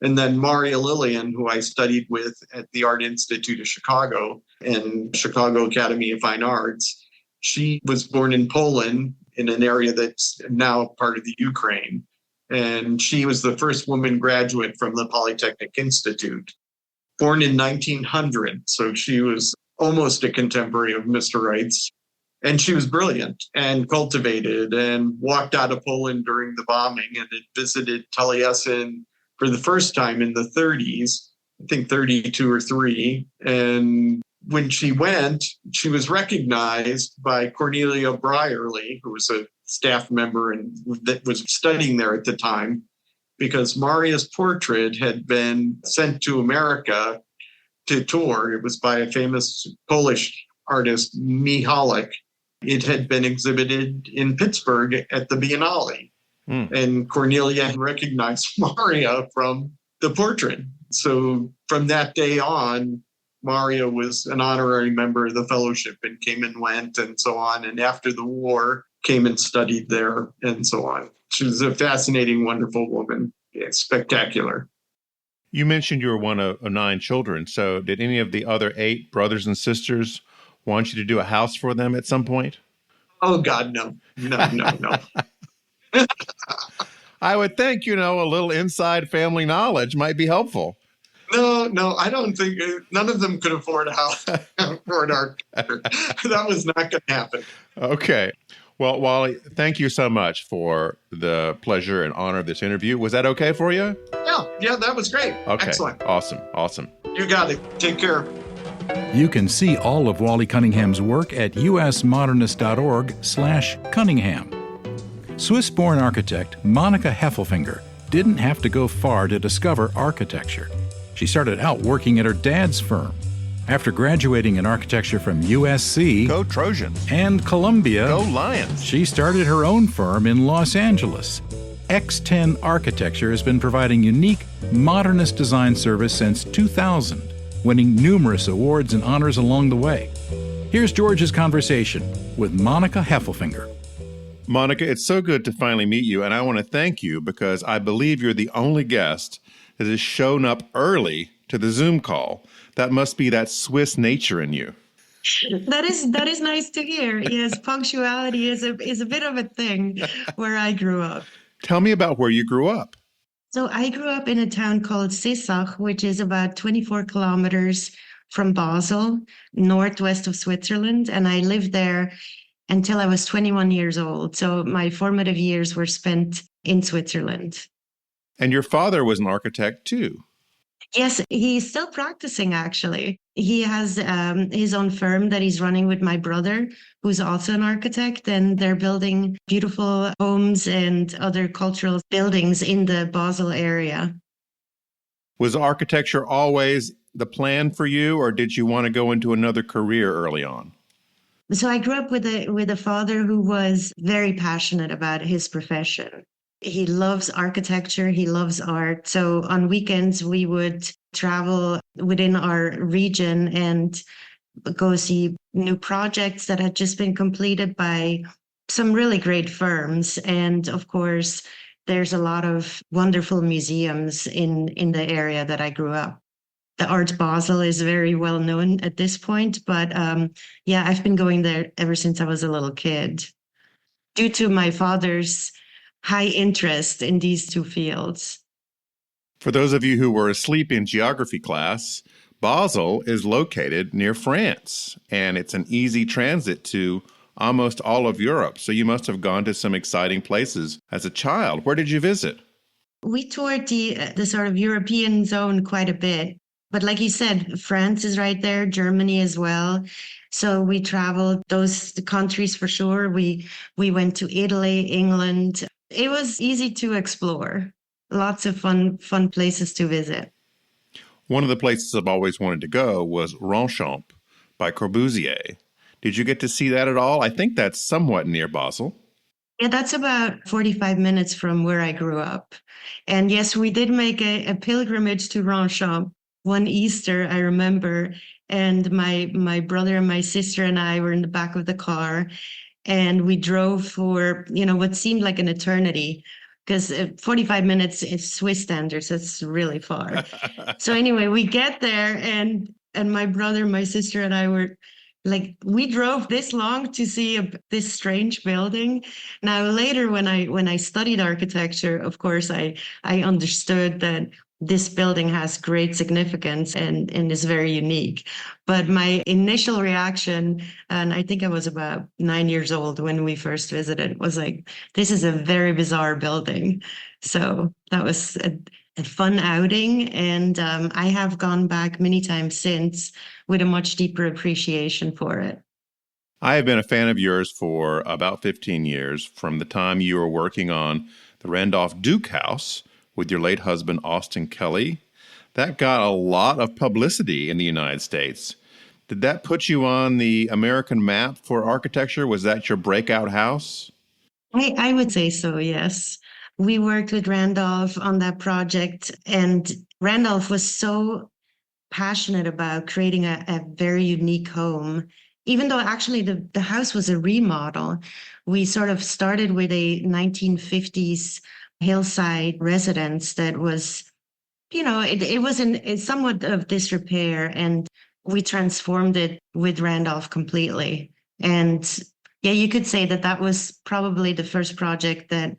And then Maria Lillian, who I studied with at the Art Institute of Chicago and Chicago Academy of Fine Arts, she was born in Poland in an area that's now part of the Ukraine. And she was the first woman graduate from the Polytechnic Institute, born in 1900. So she was almost a contemporary of Mr. Wright's. And she was brilliant and cultivated and walked out of Poland during the bombing and had visited Taliesin for the first time in the 30s, I think 32 or 3. And when she went, she was recognized by Cornelia Brierly, who was a staff member and that was studying there at the time, because Maria's portrait had been sent to America to tour. It was by a famous Polish artist, Mihalik. It had been exhibited in Pittsburgh at the Biennale. And Cornelia recognized Maria from the portrait. So from that day on, Maria was an honorary member of the fellowship and came and went and so on. And after the war, came and studied there and so on. She was a fascinating, wonderful woman. Yeah, spectacular. You mentioned you were one of 9 children. So did any of the other 8 brothers and sisters want you to do a house for them at some point? Oh, God, no. No. I would think, a little inside family knowledge might be helpful. No, I don't think none of them could afford a house for an architect. That was not going to happen. Okay. Well, Wally, thank you so much for the pleasure and honor of this interview. Was that okay for you? Yeah, that was great. Okay. Excellent. Awesome. You got it. Take care. You can see all of Wally Cunningham's work at usmodernist.org/Cunningham. Swiss-born architect Monika Hafelfinger didn't have to go far to discover architecture. She started out working at her dad's firm. After graduating in architecture from USC Go Trojans. and Columbia, Go Lions. she started her own firm in Los Angeles. X10 Architecture has been providing unique, modernist design service since 2000, winning numerous awards and honors along the way. Here's George's conversation with Monika Hafelfinger. Monika, it's so good to finally meet you, and I want to thank you because I believe you're the only guest that has shown up early to the Zoom call. That must be that Swiss nature in you. That is nice to hear. Yes, punctuality is a bit of a thing where I grew up. Tell me about where you grew up. So I grew up in a town called Sissach, which is about 24 kilometers from Basel, northwest of Switzerland, and I lived there until I was 21 years old. So my formative years were spent in Switzerland. And your father was an architect too. Yes, he's still practicing, actually. He has his own firm that he's running with my brother, who's also an architect, and they're building beautiful homes and other cultural buildings in the Basel area. Was architecture always the plan for you, or did you want to go into another career early on? So I grew up with a father who was very passionate about his profession. He loves architecture. He loves art. So on weekends, we would travel within our region and go see new projects that had just been completed by some really great firms. And of course, there's a lot of wonderful museums in the area that I grew up. The Art Basel is very well known at this point, but I've been going there ever since I was a little kid, due to my father's high interest in these two fields. For those of you who were asleep in geography class, Basel is located near France, and it's an easy transit to almost all of Europe. So you must have gone to some exciting places as a child. Where did you visit? We toured the sort of European zone quite a bit. But like you said, France is right there, Germany as well. So we traveled those countries for sure. We went to Italy, England. It was easy to explore. Lots of fun places to visit. One of the places I've always wanted to go was Ronchamp by Corbusier. Did you get to see that at all? I think that's somewhat near Basel. Yeah, that's about 45 minutes from where I grew up. And yes, we did make a pilgrimage to Ronchamp one Easter, I remember, and my brother and my sister and I were in the back of the car, and we drove for, what seemed like an eternity, because 45 minutes is Swiss standards. That's really far. So anyway, we get there, and my brother, my sister, and I were like, we drove this long to see this strange building. Now later, when I studied architecture, of course, I understood that this building has great significance and is very unique. But my initial reaction, and I think I was about 9 years old when we first visited, was like, this is a very bizarre building. So that was a fun outing. And I have gone back many times since with a much deeper appreciation for it. I have been a fan of yours for about 15 years, from the time you were working on the Randolph Duke House with your late husband, Austin Kelly. That got a lot of publicity in the United States. Did that put you on the American map for architecture? Was that your breakout house? I would say so, yes. We worked with Randolph on that project, and Randolph was so passionate about creating a very unique home. Even though actually the house was a remodel, we sort of started with a 1950s hillside residence that was, it was in somewhat of disrepair, and we transformed it with Randolph completely. And yeah, you could say that was probably the first project that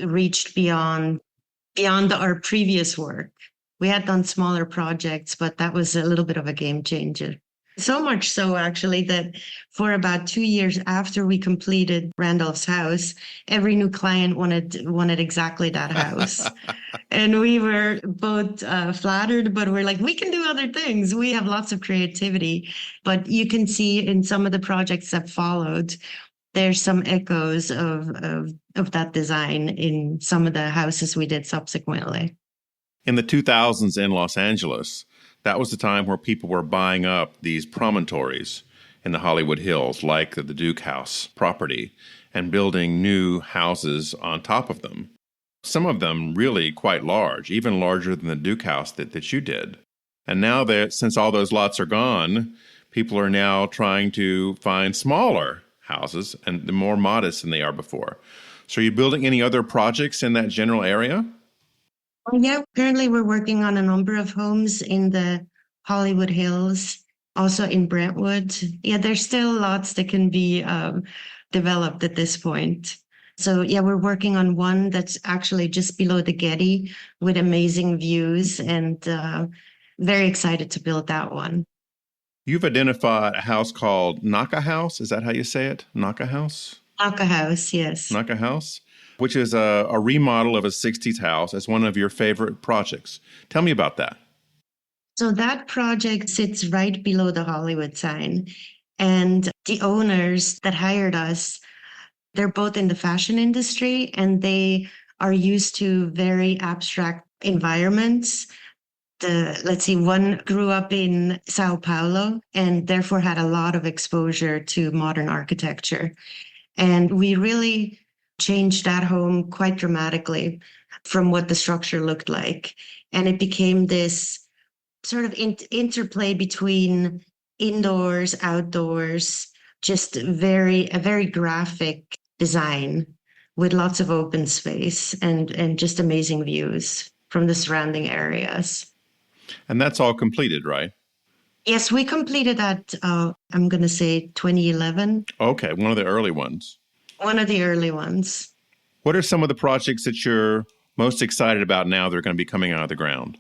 reached beyond our previous work. We had done smaller projects, but that was a little bit of a game changer. So much so, actually, that for about 2 years after we completed Randolph's house, every new client wanted exactly that house. And we were both flattered, but we're like, we can do other things. We have lots of creativity. But you can see in some of the projects that followed, there's some echoes of that design in some of the houses we did subsequently. In the 2000s in Los Angeles, that was the time where people were buying up these promontories in the Hollywood Hills, like the Duke House property, and building new houses on top of them. Some of them really quite large, even larger than the Duke House that you did. And now that, since all those lots are gone, people are now trying to find smaller houses and more modest than they are before. So are you building any other projects in that general area? Yeah, currently we're working on a number of homes in the Hollywood Hills, also in Brentwood. Yeah, there's still lots that can be developed at this point. So yeah, we're working on one that's actually just below the Getty with amazing views, and very excited to build that one. You've identified a house called Naka House. Is that how you say it? Naka House? Naka House, yes. Naka House, which is a remodel of a 60s house. It's one of your favorite projects. Tell me about that. So that project sits right below the Hollywood sign. And the owners that hired us, they're both in the fashion industry, and they are used to very abstract environments. One grew up in Sao Paulo and therefore had a lot of exposure to modern architecture. And we really changed that home quite dramatically from what the structure looked like. And it became this sort of interplay between indoors, outdoors, just a very graphic design with lots of open space and just amazing views from the surrounding areas. And that's all completed, right? Yes, we completed that, I'm going to say 2011. Okay, one of the early ones. One of the early ones. What are some of the projects that you're most excited about now that are going to be coming out of the ground?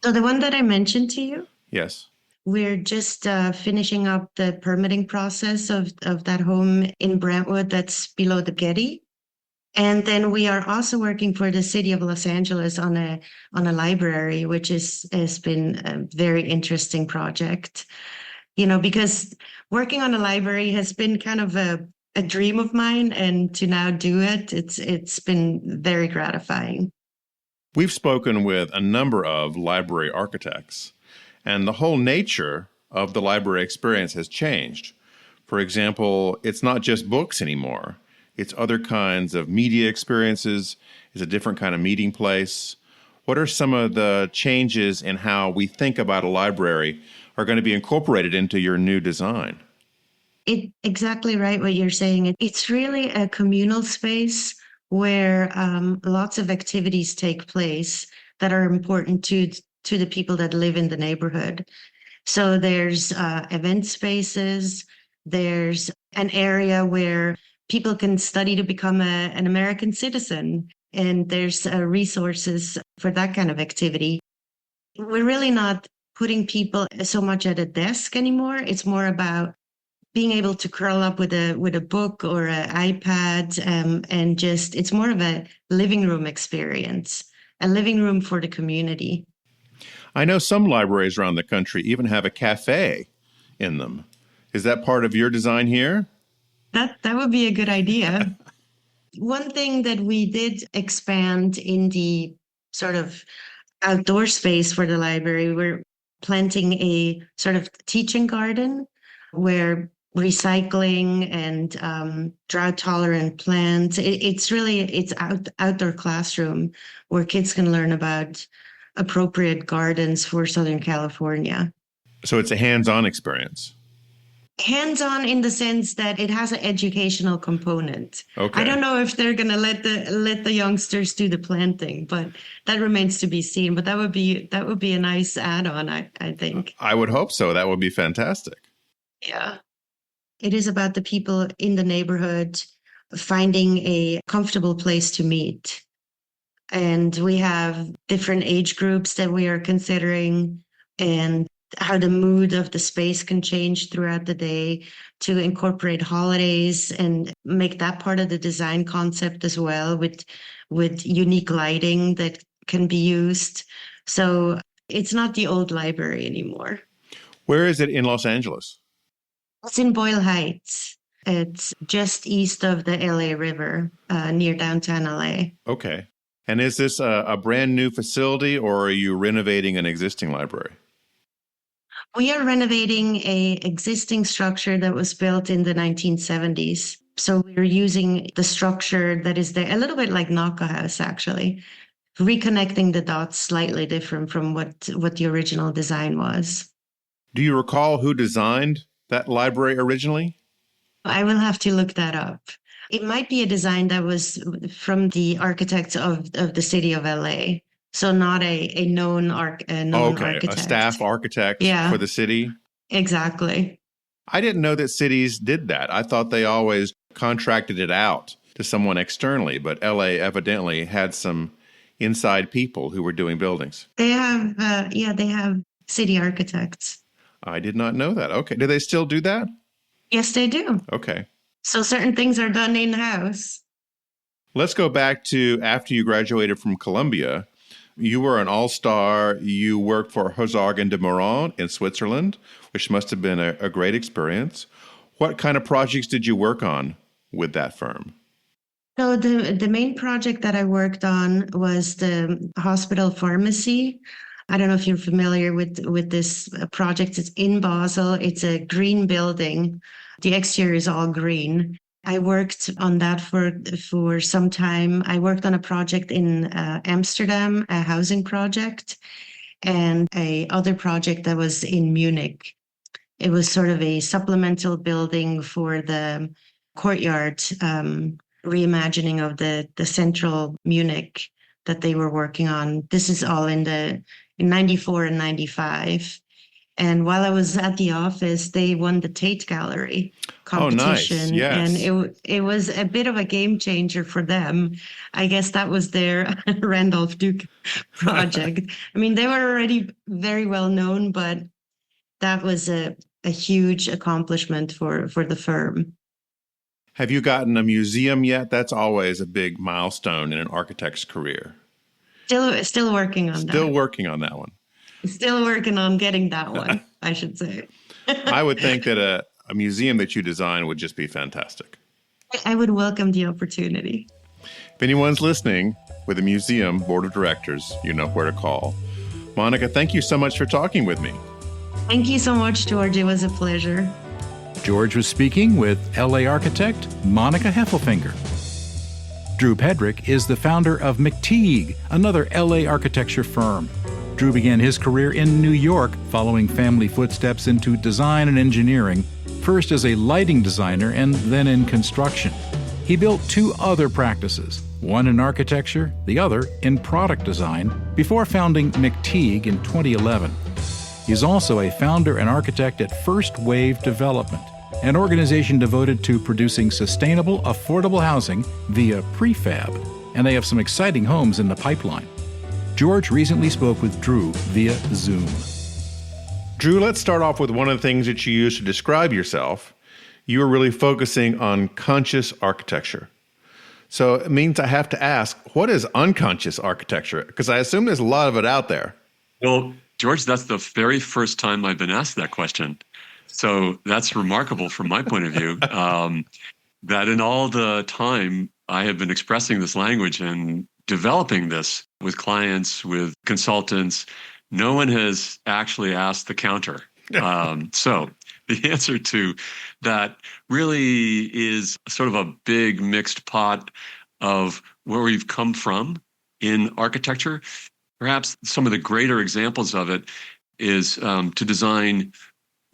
So the one that I mentioned to you? Yes. We're just finishing up the permitting process of that home in Brentwood that's below the Getty. And then we are also working for the city of Los Angeles on a library, which has been a very interesting project. Because working on a library has been kind of a dream of mine, and to now do it, it's been very gratifying. We've spoken with a number of library architects, and the whole nature of the library experience has changed. For example, it's not just books anymore. It's other kinds of media experiences. It's a different kind of meeting place. What are some of the changes in how we think about a library are going to be incorporated into your new design? Exactly right what you're saying. It's really a communal space where lots of activities take place that are important to the people that live in the neighborhood. So there's event spaces, there's an area where people can study to become an American citizen, and there's resources for that kind of activity. We're really not putting people so much at a desk anymore. It's more about being able to curl up with a book or an iPad, and just it's more of a living room experience, a living room for the community. I know some libraries around the country even have a cafe in them. Is that part of your design here? That would be a good idea. One thing that we did expand in the sort of outdoor space for the library, we're planting a sort of teaching garden where recycling and drought-tolerant plants. It's outdoor classroom where kids can learn about appropriate gardens for Southern California. So it's a hands-on experience. Hands-on in the sense that it has an educational component. Okay. I don't know if they're going to let the youngsters do the planting, but that remains to be seen. But that would be a nice add-on, I think. I would hope so. That would be fantastic. Yeah. It is about the people in the neighborhood finding a comfortable place to meet. And we have different age groups that we are considering, and how the mood of the space can change throughout the day to incorporate holidays and make that part of the design concept as well, with unique lighting that can be used. So it's not the old library anymore. Where is it in Los Angeles? It's in Boyle Heights. It's just east of the LA River, near downtown LA. Okay. And is this a brand new facility, or are you renovating an existing library? We are renovating a existing structure that was built in the 1970s. So we're using the structure that is there, a little bit like Naka House, actually, reconnecting the dots slightly different from what the original design was. Do you recall who designed that library originally? I will have to look that up. It might be a design that was from the architects of the city of LA. So not a known architect. A staff architect for the city? Exactly. I didn't know that cities did that. I thought they always contracted it out to someone externally, but LA evidently had some inside people who were doing buildings. They have city architects. I did not know that. Okay. Do they still do that? Yes, they do. Okay. So certain things are done in-house. Let's go back to after you graduated from Columbia. You were an all-star. You worked for Hozargen de Meuron in Switzerland, which must have been a great experience. What kind of projects did you work on with that firm? So the main project that I worked on was the hospital pharmacy. I don't know if you're familiar with this project. It's in Basel. It's a green building. The exterior is all green. I worked on that for some time. I worked on a project in Amsterdam, a housing project, and a other project that was in Munich. It was sort of a supplemental building for the courtyard reimagining of the central Munich that they were working on. This is all in 94 and 95. And while I was at the office, they won the Tate Gallery competition. Oh, nice. Yes. And it was a bit of a game changer for them. I guess that was their Randolph Duke project. I mean, they were already very well known, but that was a huge accomplishment for the firm. Have you gotten a museum yet? That's always a big milestone in an architect's career. Still working on that. Still working on that one. Still working on getting that one, I should say. I would think that a museum that you design would just be fantastic. I would welcome the opportunity. If anyone's listening with a museum board of directors, you know where to call. Monika, thank you so much for talking with me. Thank you so much, George. It was a pleasure. George was speaking with LA architect Monika Hafelfinger. Drew Pedrick is the founder of McTeague, another LA architecture firm. Drew began his career in New York, following family footsteps into design and engineering, first as a lighting designer and then in construction. He built 2 other practices, one in architecture, the other in product design, before founding McTeague in 2011. He's also a founder and architect at First Wave Development, an organization devoted to producing sustainable, affordable housing via prefab, and they have some exciting homes in the pipeline. George recently spoke with Drew via Zoom. Drew, let's start off with one of the things that you use to describe yourself. You are really focusing on conscious architecture. So it means I have to ask, what is unconscious architecture? Because I assume there's a lot of it out there. Well, George, that's the very first time I've been asked that question. So that's remarkable from my point of view, that in all the time I have been expressing this language and developing this with clients, with consultants, no one has actually asked the counter. So the answer to that really is sort of a big mixed pot of where we've come from in architecture. Perhaps some of the greater examples of it is to design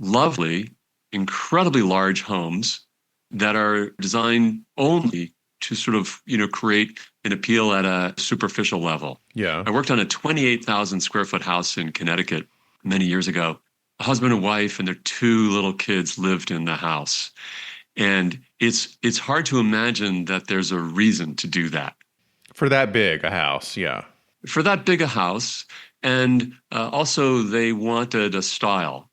lovely, incredibly large homes that are designed only to sort of, create an appeal at a superficial level. Yeah. I worked on a 28,000 square foot house in Connecticut many years ago. A husband and wife and their 2 little kids lived in the house. And it's hard to imagine that there's a reason to do that. For that big a house, yeah. For that big a house. And also they wanted a style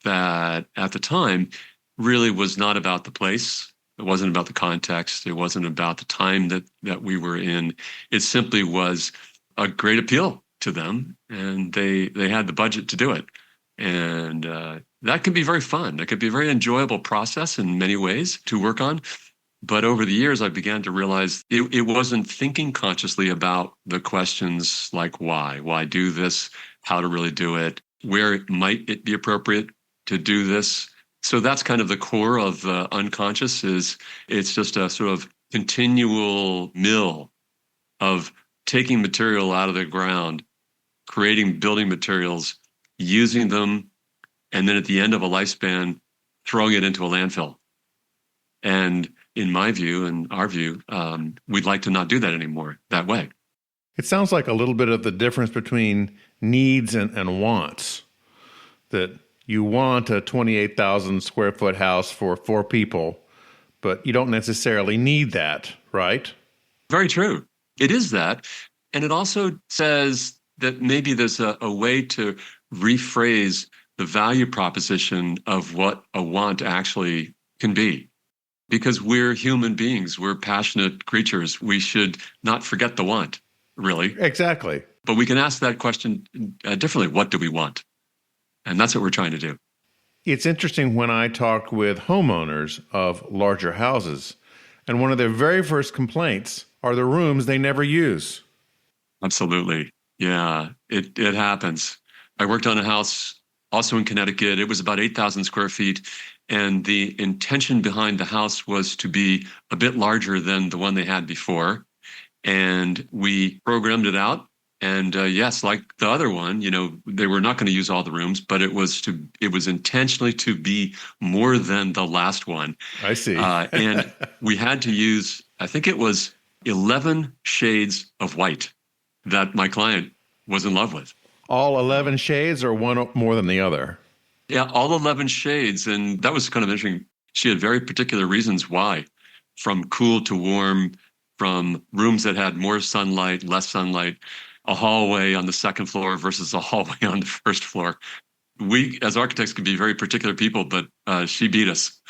that at the time really was not about the place. It wasn't about the context. It wasn't about the time that we were in. It simply was a great appeal to them, and they had the budget to do it. And that can be very fun. It could be a very enjoyable process in many ways to work on. But over the years, I began to realize it wasn't thinking consciously about the questions like why do this, how to really do it, where might it be appropriate to do this. So that's kind of the core of the unconscious. It's just a sort of continual mill of taking material out of the ground, creating building materials, using them, and then at the end of a lifespan, throwing it into a landfill. And in my view and our view, we'd like to not do that anymore that way. It sounds like a little bit of the difference between needs and wants. That you want a 28,000 square foot house for 4 people, but you don't necessarily need that, right? Very true. It is that. And it also says that maybe there's a way to rephrase the value proposition of what a want actually can be. Because we're human beings, we're passionate creatures. We should not forget the want, really. Exactly. But we can ask that question differently. What do we want? And that's what we're trying to do. It's interesting when I talked with homeowners of larger houses, and one of their very first complaints are the rooms they never use. Absolutely. Yeah, it happens. I worked on a house also in Connecticut. It was about 8,000 square feet. And the intention behind the house was to be a bit larger than the one they had before. And we programmed it out. And yes, like the other one, they were not going to use all the rooms, but it was intentionally to be more than the last one. I see. And we had to use, I think it was 11 shades of white that my client was in love with. All 11 shades or one more than the other? Yeah, all 11 shades. And that was kind of interesting. She had very particular reasons why, from cool to warm, from rooms that had more sunlight, less sunlight, a hallway on the second floor versus a hallway on the first floor. We, as architects, can be very particular people, but she beat us.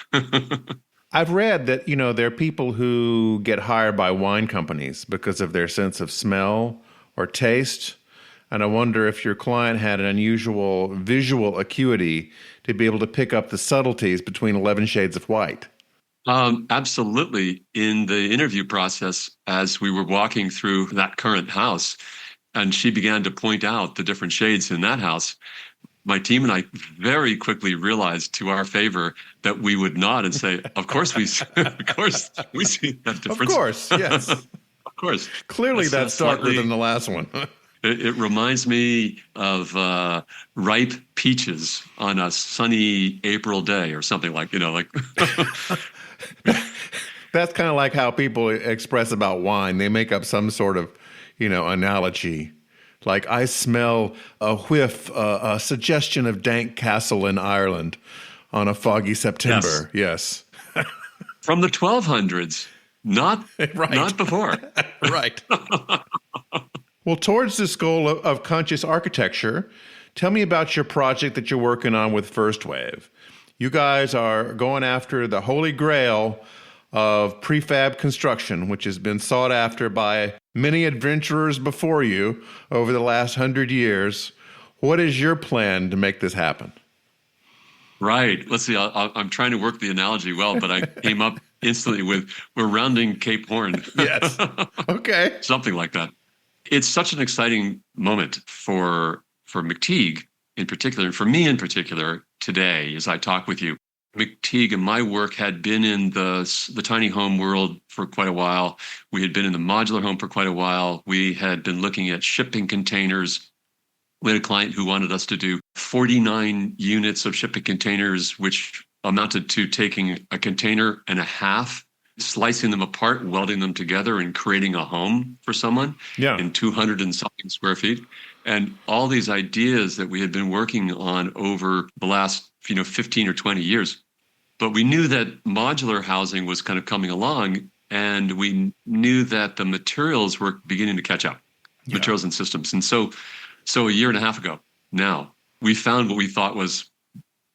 I've read that, there are people who get hired by wine companies because of their sense of smell or taste. And I wonder if your client had an unusual visual acuity to be able to pick up the subtleties between 11 shades of white. Absolutely. In the interview process, as we were walking through that current house, and she began to point out the different shades in that house, my team and I very quickly realized to our favor that we would nod and say, of course we see that difference. Of course, yes. Of course. Clearly, that's darker than the last one. It reminds me of ripe peaches on a sunny April day or something like. That's kind of like how people express about wine. They make up some sort of, analogy. Like, I smell a whiff, a suggestion of dank castle in Ireland on a foggy September. Yes. From the 1200s, not before. Right. Well, towards this goal of conscious architecture, tell me about your project that you're working on with First Wave. You guys are going after the holy grail of prefab construction, which has been sought after by many adventurers before you over the last 100 years. What is your plan to make this happen? Right. Let's see. I'm trying to work the analogy well, but I came up instantly with we're rounding Cape Horn. Yes. Okay. Something like that. It's such an exciting moment for McTeague in particular, and for me in particular today as I talk with you. McTeague and my work had been in the tiny home world for quite a while. We had been in the modular home for quite a while. We had been looking at shipping containers. We had a client who wanted us to do 49 units of shipping containers, which amounted to taking a container and a half, slicing them apart, welding them together, and creating a home for someone in 200 and something square feet. And all these ideas that we had been working on over the last 15 or 20 years. But we knew that modular housing was kind of coming along, and we knew that the materials were beginning to catch up, materials and systems. And so a year and a half ago now, we found what we thought was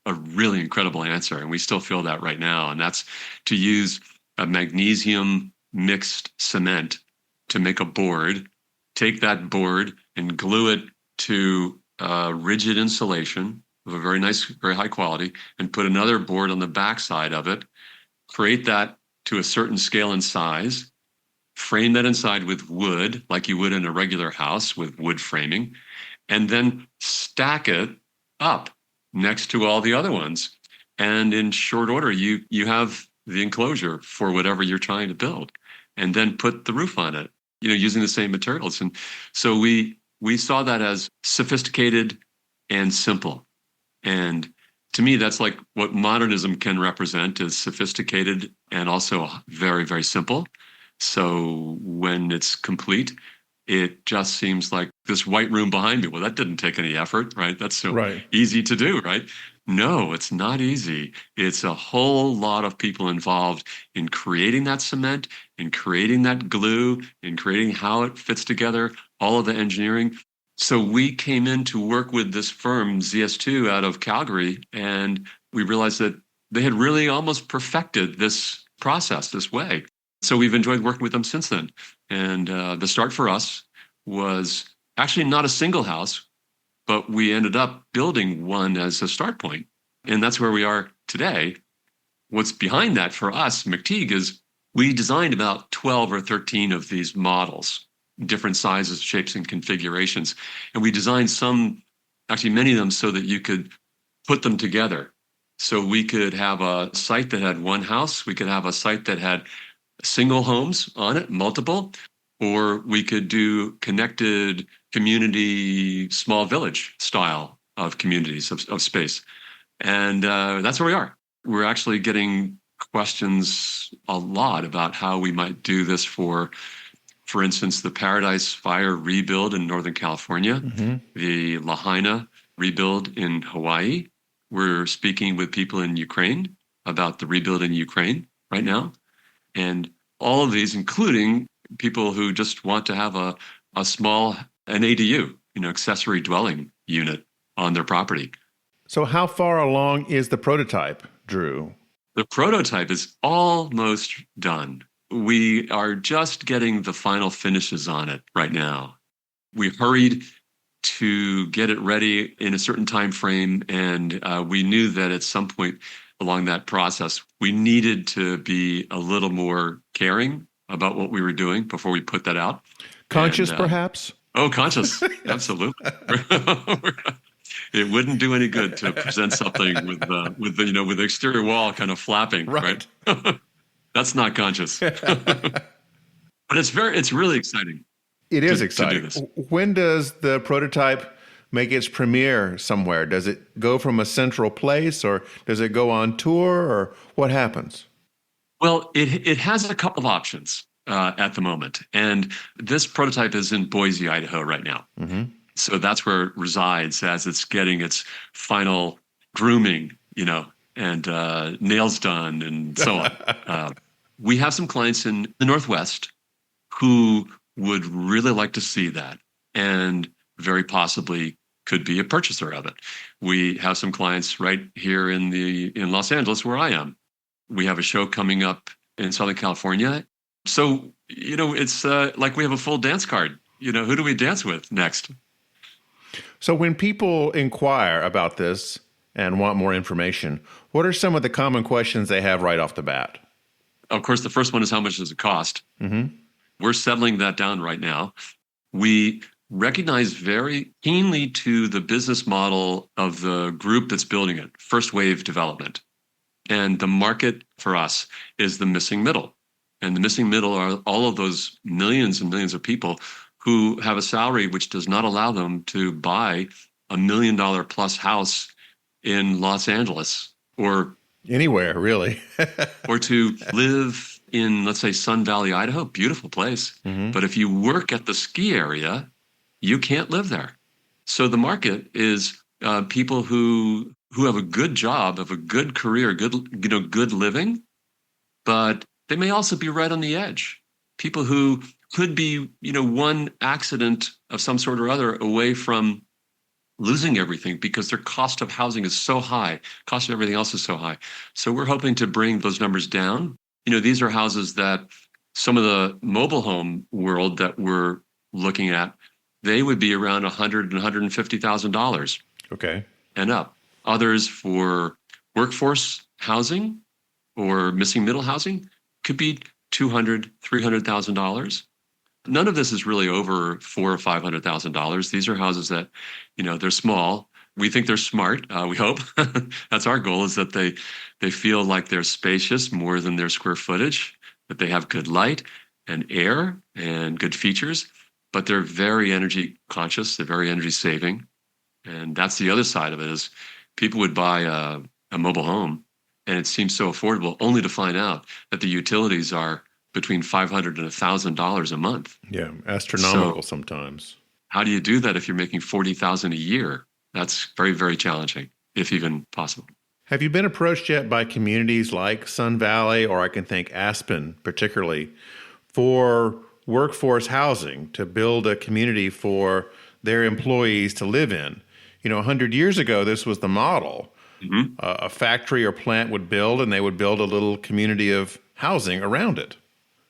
a really incredible answer, and we still feel that right now. And that's to use a magnesium mixed cement to make a board, take that board and glue it to rigid insulation of a very nice, very high quality, and put another board on the backside of it, create that to a certain scale and size, frame that inside with wood, like you would in a regular house with wood framing, and then stack it up next to all the other ones. And in short order, you have the enclosure for whatever you're trying to build, and then put the roof on it, using the same materials. And so we saw that as sophisticated and simple. And to me, that's like what modernism can represent, is sophisticated and also very, very simple. So when it's complete, it just seems like this white room behind me. Well, that didn't take any effort, right? That's so easy to do, right? No, it's not easy. It's a whole lot of people involved in creating that cement, in creating that glue, in creating how it fits together, all of the engineering. So we came in to work with this firm, ZS2, out of Calgary, and we realized that they had really almost perfected this process, this way. So we've enjoyed working with them since then. And the start for us was actually not a single house, but we ended up building one as a start point. And that's where we are today. What's behind that for us, McTeague, is we designed about 12 or 13 of these models, different sizes, shapes, and configurations. And we designed many of them, so that you could put them together. So we could have a site that had one house, we could have a site that had single homes on it, multiple, or we could do connected community, small village style of communities of space. And that's where we are. We're actually getting questions a lot about how we might do this for instance, the Paradise Fire rebuild in Northern California, the Lahaina rebuild in Hawaii. We're speaking with people in Ukraine about the rebuild in Ukraine right now. And all of these, including people who just want to have an ADU, accessory dwelling unit on their property. So how far along is the prototype, Drew? The prototype is almost done. We are just getting the final finishes on it right now. We hurried to get it ready in a certain time frame, and we knew that at some point along that process, we needed to be a little more caring about what we were doing before we put that out. Conscious, perhaps? Oh, conscious. Absolutely. It wouldn't do any good to present something with the exterior wall kind of flapping, right? That's not conscious. But it's really exciting. It is to do exciting. this. When does the prototype make its premiere somewhere? Does it go from a central place, or does it go on tour, or what happens? Well, it has a couple of options at the moment. And this prototype is in Boise, Idaho right now. Mm-hmm. So that's where it resides as it's getting its final grooming, and nails done and so on. We have some clients in the Northwest who would really like to see that and very possibly could be a purchaser of it. We have some clients right here in Los Angeles where I am. We have a show coming up in Southern California. So, it's like we have a full dance card. Who do we dance with next? So when people inquire about this and want more information, what are some of the common questions they have right off the bat? Of course, the first one is how much does it cost? Mm-hmm. We're settling that down right now. We recognize very keenly to the business model of the group that's building it, First Wave Development. And the market for us is the missing middle. And the missing middle are all of those millions and millions of people who have a salary which does not allow them to buy $1 million plus house in Los Angeles or anywhere, really. or to live in, let's say, Sun Valley, Idaho, beautiful place. Mm-hmm. But if you work at the ski area, you can't live there. So the market is people who have a good job, have a good career, good living, but they may also be right on the edge. People who could be, one accident of some sort or other away from losing everything because their cost of housing is so high, cost of everything else is so high. So we're hoping to bring those numbers down. These are houses that some of the mobile home world that we're looking at, they would be around $100,000 and $150,000. Okay. And up. Others for workforce housing or missing middle housing could be $200,000, $300,000. None of this is really over $400,000 or $500,000. These are houses that, they're small. We think they're smart. We hope. That's our goal, is that they feel like they're spacious more than their square footage, that they have good light and air and good features, but they're very energy conscious. They're very energy saving. And that's the other side of it, is people would buy a mobile home and it seems so affordable, only to find out that the utilities are between $500 and $1,000 a month. Yeah, astronomical So sometimes. how do you do that if you're making $40,000 a year? That's very, very challenging, if even possible. Have you been approached yet by communities like Sun Valley, or I can think Aspen particularly, for workforce housing, to build a community for their employees to live in? 100 years ago, this was the model. Mm-hmm. A factory or plant would build, and they would build a little community of housing around it.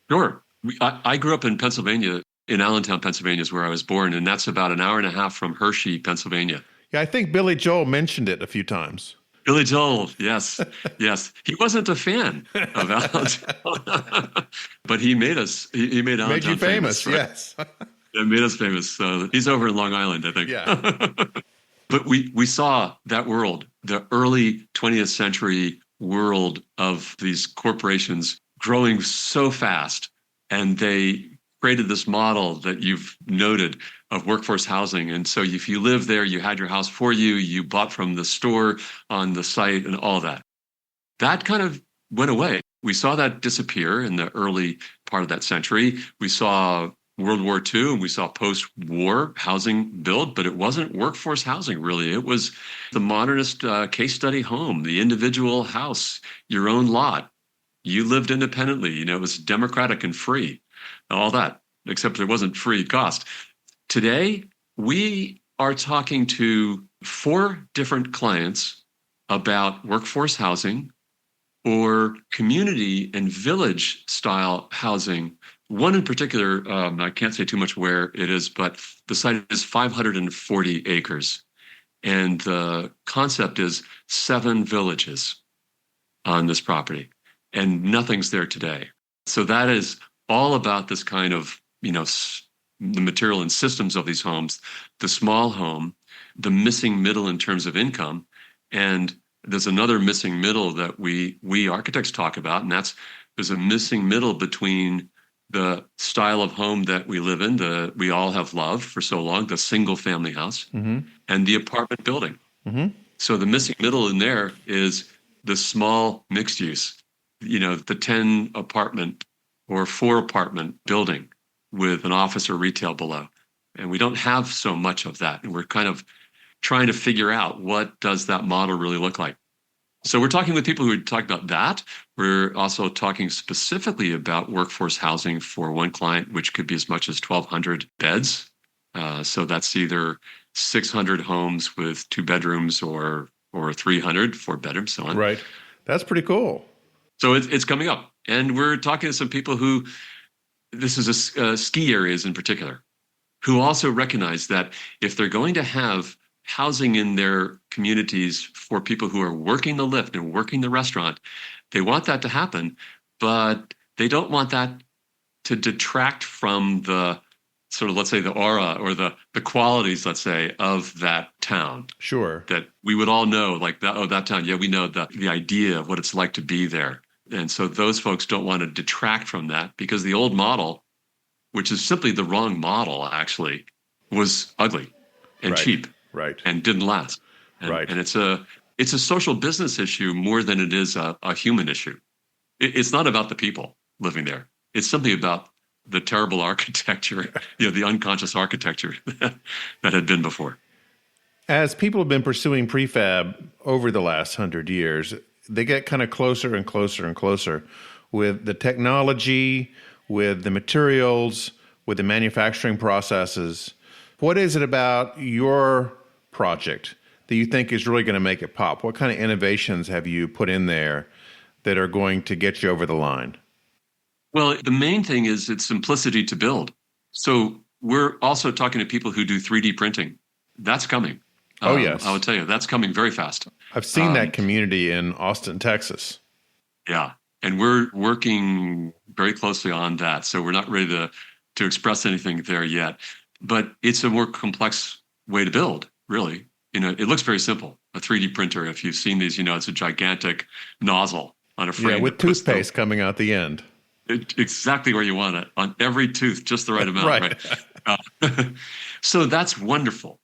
Sure. I grew up in Pennsylvania, in Allentown, Pennsylvania is where I was born, and that's about an hour and a half from Hershey, Pennsylvania. Yeah, I think Billy Joel mentioned it a few times. Billy Joel, yes, yes. He wasn't a fan of Allentown, but he made us. He made Allentown Made you famous, right? yes. It made us famous. So he's over in Long Island, I think. Yeah. But we saw that world, the early 20th century world of these corporations growing so fast, and they created this model that you've noted of workforce housing. And so if you lived there, you had your house for you, you bought from the store on the site and all that. That kind of went away. We saw that disappear in the early part of that century. We saw World War II and we saw post-war housing build, but it wasn't workforce housing really. It was the modernist case study home, the individual house, your own lot. You lived independently. It was democratic and free, all that, except it wasn't free cost. Today, we are talking to 4 different clients about workforce housing or community and village style housing. One in particular, I can't say too much where it is, but the site is 540 acres. And the concept is 7 villages on this property, and nothing's there today. So that is all about this kind of, the material and systems of these homes, the small home, the missing middle in terms of income. And there's another missing middle that we architects talk about, and there's a missing middle between the style of home that we live in, we all have loved for so long, the single family house, and the apartment building. So the missing middle in there is the small mixed use, the 10 apartment or 4 apartment building with an office or retail below. And we don't have so much of that. And we're kind of trying to figure out, what does that model really look like? So we're talking with people who talk about that. We're also talking specifically about workforce housing for one client, which could be as much as 1,200 beds. So that's either 600 homes with 2 bedrooms or 300, 4 bedrooms, so on. Right. That's pretty cool. So it's coming up. And we're talking to some people who, this is ski areas in particular, who also recognize that if they're going to have housing in their communities for people who are working the lift and working the restaurant, they want that to happen, but they don't want that to detract from the sort of, let's say, the aura or the qualities, let's say, of that town. Sure. That we would all know, like, that town, yeah, we know the idea of what it's like to be there. And so those folks don't want to detract from that, because the old model, which is simply the wrong model, actually, was ugly and cheap. Right. And didn't last. And it's a social business issue more than it is a human issue. It's not about the people living there. It's simply about the terrible architecture, the unconscious architecture that had been before. As people have been pursuing prefab over the last 100 years, they get kind of closer and closer and closer with the technology, with the materials, with the manufacturing processes. What is it about your project that you think is really going to make it pop? What kind of innovations have you put in there that are going to get you over the line? Well, the main thing is its simplicity to build. So we're also talking to people who do 3D printing. That's coming. Oh, yes. I would tell you, that's coming very fast. I've seen that community in Austin, Texas. Yeah. And we're working very closely on that. So we're not ready to express anything there yet. But it's a more complex way to build, really. It looks very simple. A 3D printer, if you've seen these, it's a gigantic nozzle on a frame. Yeah, with toothpaste coming out the end. Exactly where you want it, on every tooth, just the right amount. Right? So that's wonderful.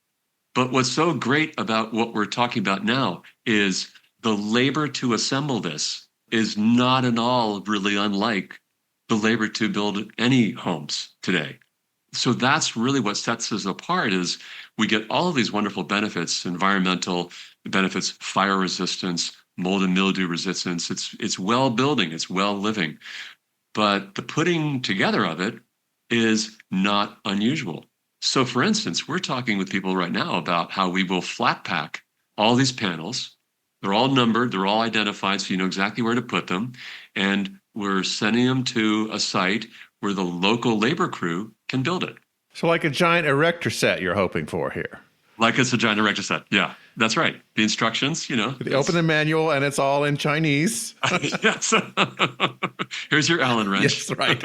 But what's so great about what we're talking about now is the labor to assemble this is not at all really unlike the labor to build any homes today. So that's really what sets us apart, is we get all of these wonderful benefits, environmental benefits, fire resistance, mold and mildew resistance. It's well building, it's well living. But the putting together of it is not unusual. So for instance, we're talking with people right now about how we will flat pack all these panels. They're all numbered, they're all identified, so you know exactly where to put them. And we're sending them to a site where the local labor crew can build it. So like a giant erector set you're hoping for here. Like it's a giant erector set. Yeah, that's right. The instructions, They open the manual and it's all in Chinese. Yes. Here's your Allen wrench. Yes, right.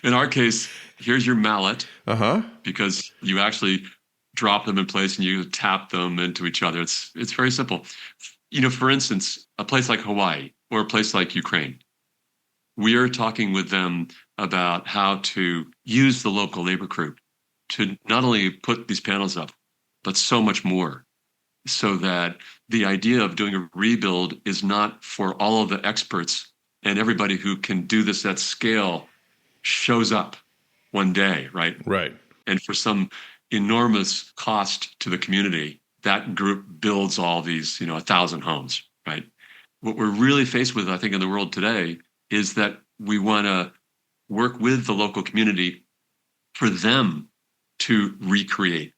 In our case, here's your mallet. Uh-huh. Because you actually drop them in place and you tap them into each other. It's very simple. For instance, a place like Hawaii or a place like Ukraine, we are talking with them about how to use the local labor crew to not only put these panels up, but so much more, so that the idea of doing a rebuild is not for all of the experts and everybody who can do this at scale shows up one day, right? Right. And for some enormous cost to the community, that group builds all these, 1,000 homes, right? What we're really faced with, I think, in the world today is that we want to work with the local community for them to recreate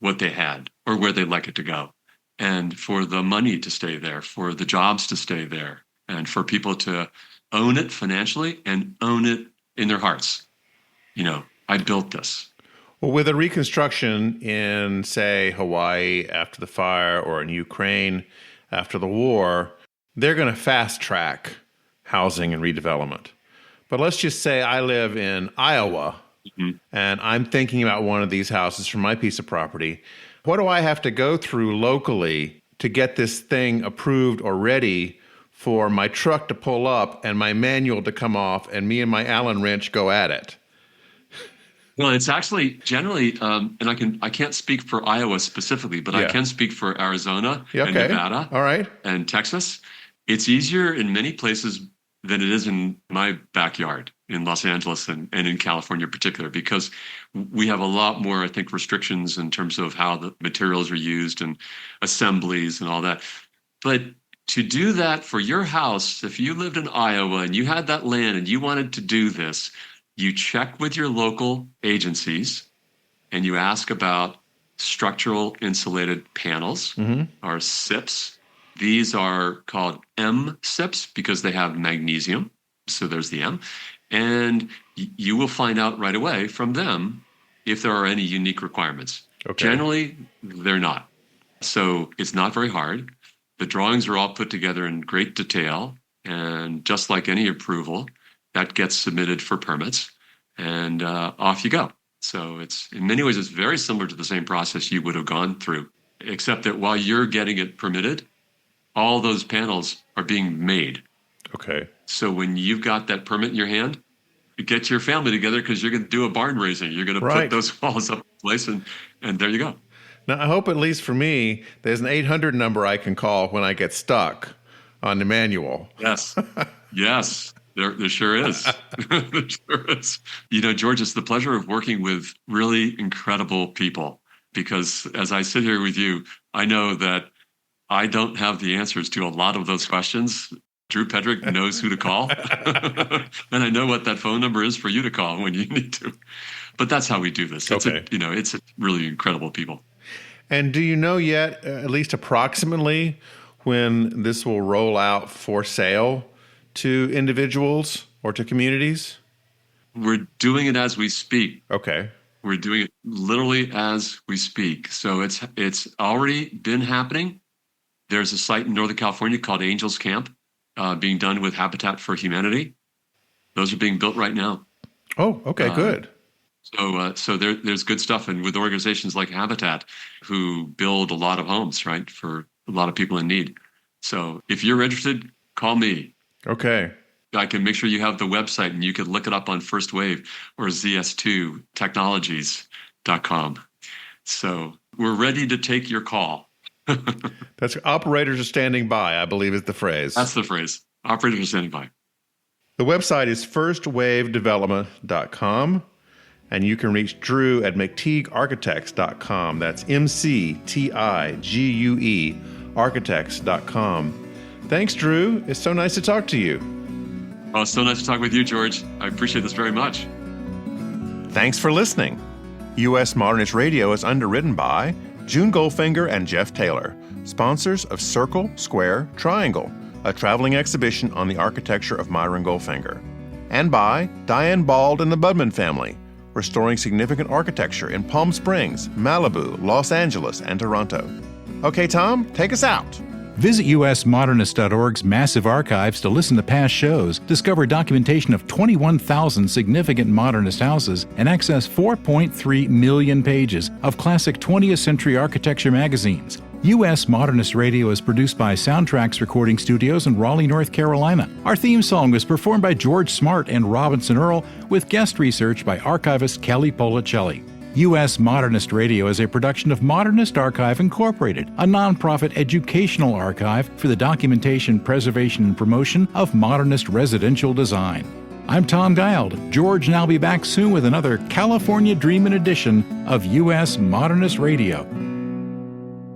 what they had or where they'd like it to go, and for the money to stay there, for the jobs to stay there, and for people to own it financially and own it in their hearts. I built this. Well, with a reconstruction in, say, Hawaii after the fire or in Ukraine after the war, they're going to fast track housing and redevelopment. But let's just say I live in Iowa, and I'm thinking about one of these houses for my piece of property. What do I have to go through locally to get this thing approved or ready for my truck to pull up and my manual to come off and me and my Allen wrench go at it? Well, it's actually generally, and I can't speak for Iowa specifically, but I can speak for Arizona and Nevada All right. and Texas. It's easier in many places than it is in my backyard in Los Angeles and in California in particular, because we have a lot more, I think, restrictions in terms of how the materials are used and assemblies and all that. But to do that for your house, if you lived in Iowa and you had that land and you wanted to do this, you check with your local agencies and you ask about structural insulated panels or SIPs. These are called M SIPs because they have magnesium. So there's the M. And you will find out right away from them if there are any unique requirements. Okay. Generally, they're not. So it's not very hard. The drawings are all put together in great detail. And just like any approval, that gets submitted for permits, and off you go. So it's in many ways, it's very similar to the same process you would have gone through, except that while you're getting it permitted, all those panels are being made. Okay. So when you've got that permit in your hand, you get your family together because you're going to do a barn raising. You're going to put those walls up in place, and there you go. Now, I hope at least for me, there's an 800 number I can call when I get stuck on the manual. Yes. Yes. There sure is. There sure is. You know, George, it's the pleasure of working with really incredible people because as I sit here with you, I know that I don't have the answers to a lot of those questions. Drew Pedrick knows who to call. And I know what that phone number is for you to call when you need to. But that's how we do this. It's it's really incredible people. And do you know yet, at least approximately, when this will roll out for sale to individuals or to communities? We're doing it as we speak. Okay. We're doing it literally as we speak. So it's already been happening. There's a site in Northern California called Angels Camp being done with Habitat for Humanity. Those are being built right now. Oh, okay, good. So there's good stuff. And with organizations like Habitat who build a lot of homes, right, for a lot of people in need. So if you're interested, call me. Okay. I can make sure you have the website and you can look it up on First Wave or ZS2technologies.com. So we're ready to take your call. That's operators are standing by, I believe is the phrase. That's the phrase. Operators are standing by. The website is firstwavedevelopment.com, and you can reach Drew at McTeagueArchitects.com. That's MCTIGUE architects.com. Thanks, Drew. It's so nice to talk to you. Oh, it's so nice to talk with you, George. I appreciate this very much. Thanks for listening. U.S. Modernist Radio is underwritten by June Goldfinger and Jeff Taylor, sponsors of Circle, Square, Triangle, a traveling exhibition on the architecture of Myron Goldfinger, and by Diane Bald and the Budman family, restoring significant architecture in Palm Springs, Malibu, Los Angeles, and Toronto. Okay, Tom, take us out. Visit usmodernist.org's massive archives to listen to past shows, discover documentation of 21,000 significant modernist houses, and access 4.3 million pages of classic 20th century architecture magazines. U.S. Modernist Radio is produced by Soundtracks Recording Studios in Raleigh, North Carolina. Our theme song was performed by George Smart and Robinson Earl, with guest research by archivist Kelly Policelli. U.S. Modernist Radio is a production of Modernist Archive Incorporated, a nonprofit educational archive for the documentation, preservation, and promotion of modernist residential design. I'm Tom Guild. George and I'll be back soon with another California Dreamin' edition of U.S. Modernist Radio.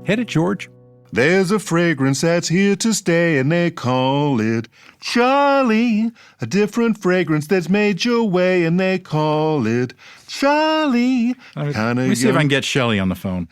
Hit it, George. There's a fragrance that's here to stay, and they call it Charlie. A different fragrance that's made your way, and they call it Charlie. Let me see if I can get Shelley on the phone.